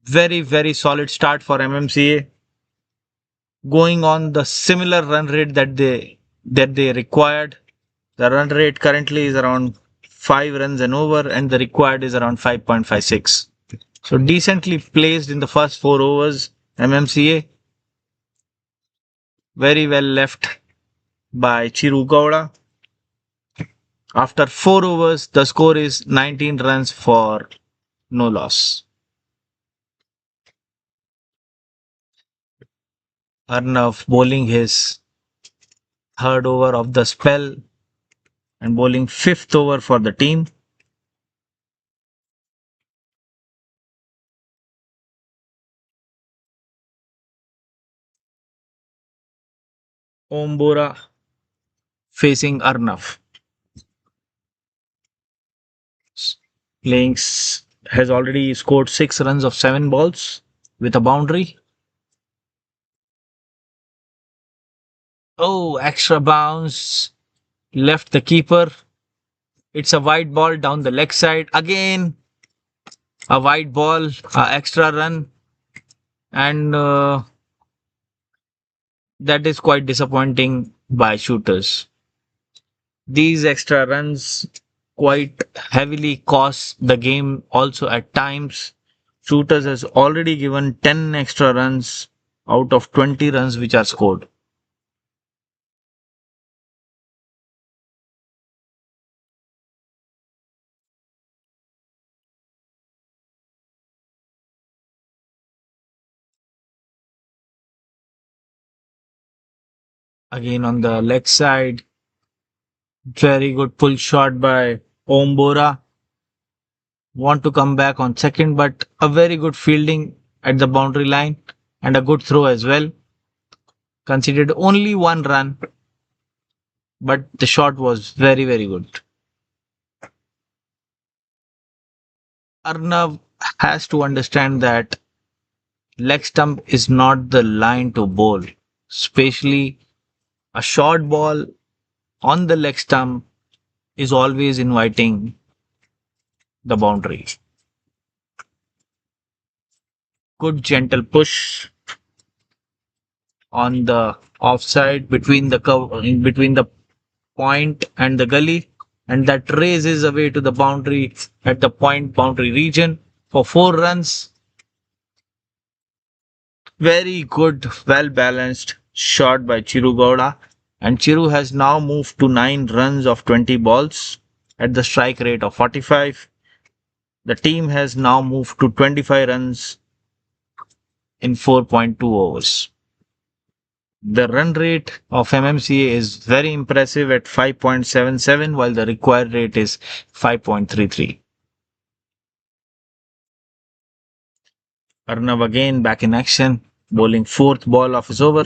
Speaker 5: Very, very solid start for MMCA. Going on the similar run rate that they required. The run rate currently is around 5 runs and over, and the required is around 5.56. So decently placed in the first 4 overs. MMCA very well left by Chiru Gowda. After 4 overs, the score is 19 runs for no loss. Arnav bowling his third over of the spell and bowling fifth over for the team. Om Bora facing Arnav. Playing has already scored 6 runs of 7 balls with a boundary. Oh, extra bounce left the keeper. It's a wide ball down the leg side. Again, a wide ball, extra run, and that is quite disappointing by Shooters. These extra runs quite heavily cost the game also at times. Shooters has already given 10 extra runs out of 20 runs which are scored. Again on the leg side, very good pull shot by Om Bora. Want to come back on second, but a very good fielding at the boundary line and a good throw as well. Conceded only 1 run, but the shot was very, very good. Arnav has to understand that leg stump is not the line to bowl, especially a short ball on the leg stump is always inviting the boundary. Good gentle push on the offside between the between the point and the gully, and that raises away to the boundary at the point boundary region for 4 runs. Very good, well balanced shot by Chiru Gowda, and Chiru has now moved to 9 runs of 20 balls at the strike rate of 45. The team has now moved to 25 runs in 4.2 overs. The run rate of MMCA is very impressive at 5.77, while the required rate is 5.33. Arnav again back in action, bowling fourth ball of his over.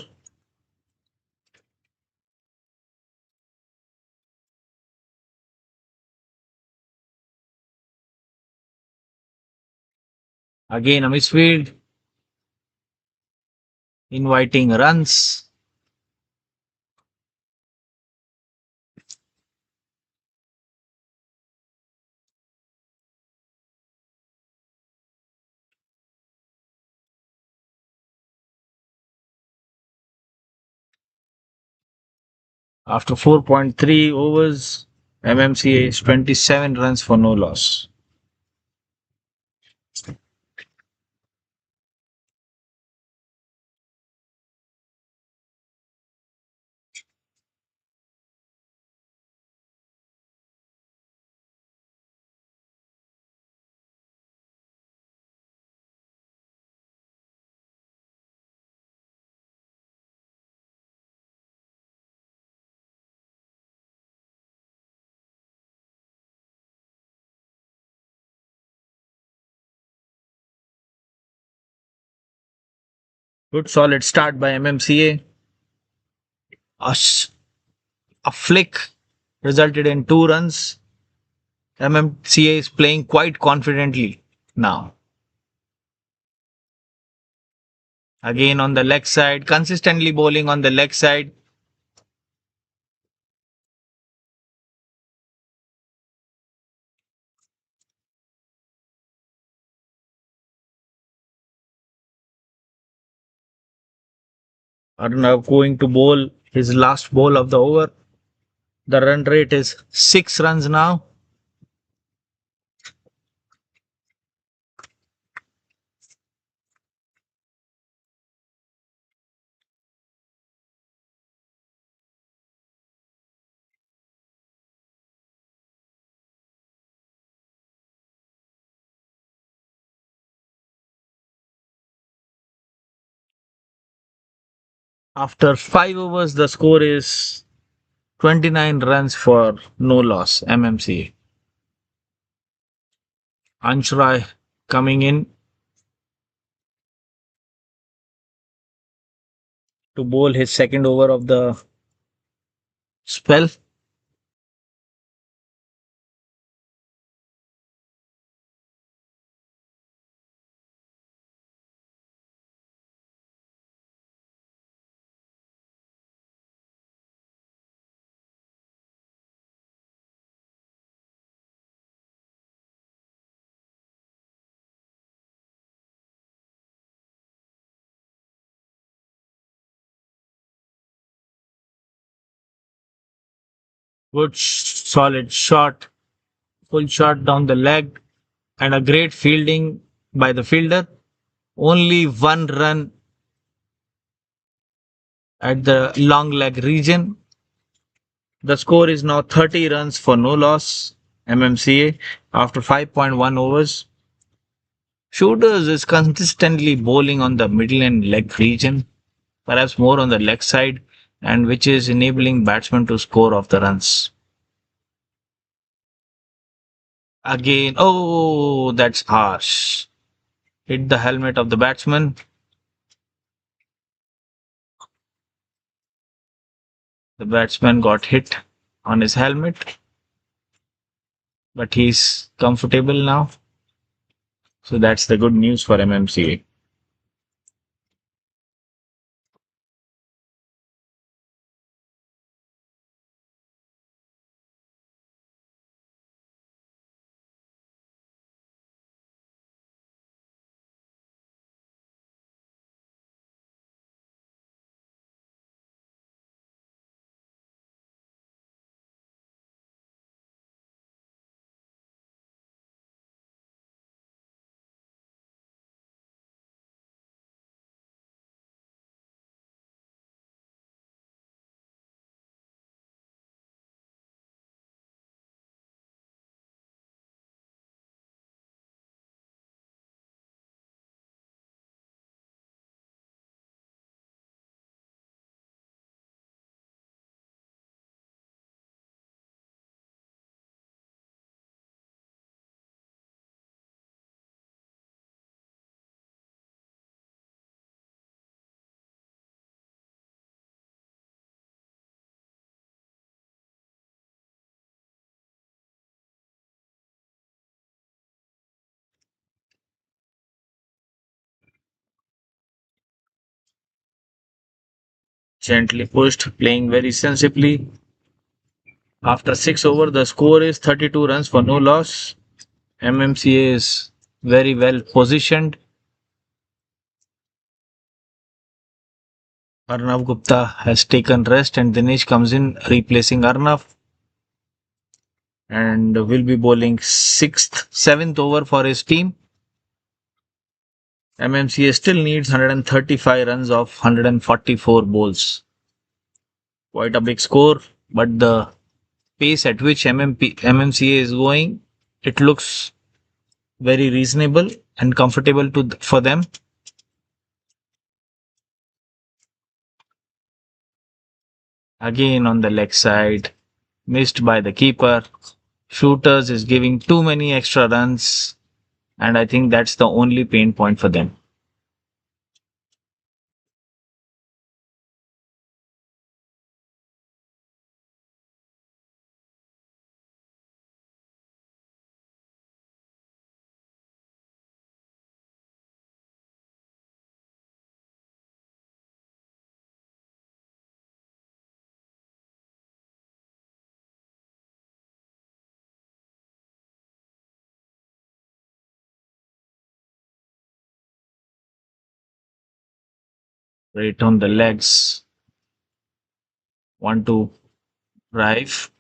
Speaker 5: Again a misfield, inviting runs. After 4.3 overs, MMCA is 27 runs for no loss. Good solid start by MMCA. A flick resulted in 2 runs. MMCA is playing quite confidently now. Again on the leg side, consistently bowling on the leg side. Arnav going to bowl his last ball of the over. The run rate is 6 runs now. After 5 overs, the score is 29 runs for no loss, MMCA. Anshray coming in to bowl his second over of the spell. Good solid shot, full shot down the leg, and a great fielding by the fielder. Only 1 run at the long leg region. The score is now 30 runs for no loss, MMCA, after 5.1 overs. Shooters is consistently bowling on the middle and leg region, perhaps more on the leg side, and which is enabling batsmen to score off the runs. Again, oh, that's harsh. Hit the helmet of the batsman. The batsman got hit on his helmet, but he's comfortable now. So that's the good news for MMCA. Gently pushed, playing very sensibly. After 6 overs, the score is 32 runs for no loss. MMCA is very well positioned. Arnav Gupta has taken rest and Dinesh comes in replacing Arnav and will be bowling 7th over for his team. MMCA still needs 135 runs of 144 balls. Quite a big score, but the pace at which MMCA is going, it looks very reasonable and comfortable for them. Again on the leg side, missed by the keeper. Shooters is giving too many extra runs, and I think that's the only pain point for them.
Speaker 6: right on the legs. Want to drive,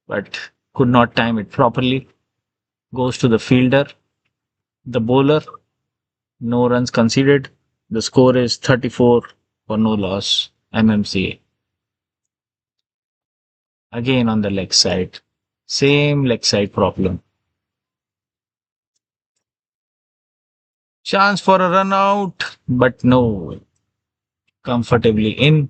Speaker 6: but could not time it properly. Goes to the fielder. The bowler, no runs conceded. The score is 34 for no loss. MMCA. Again on the leg side. Same leg side problem. Chance for a run out, but no. Comfortably in.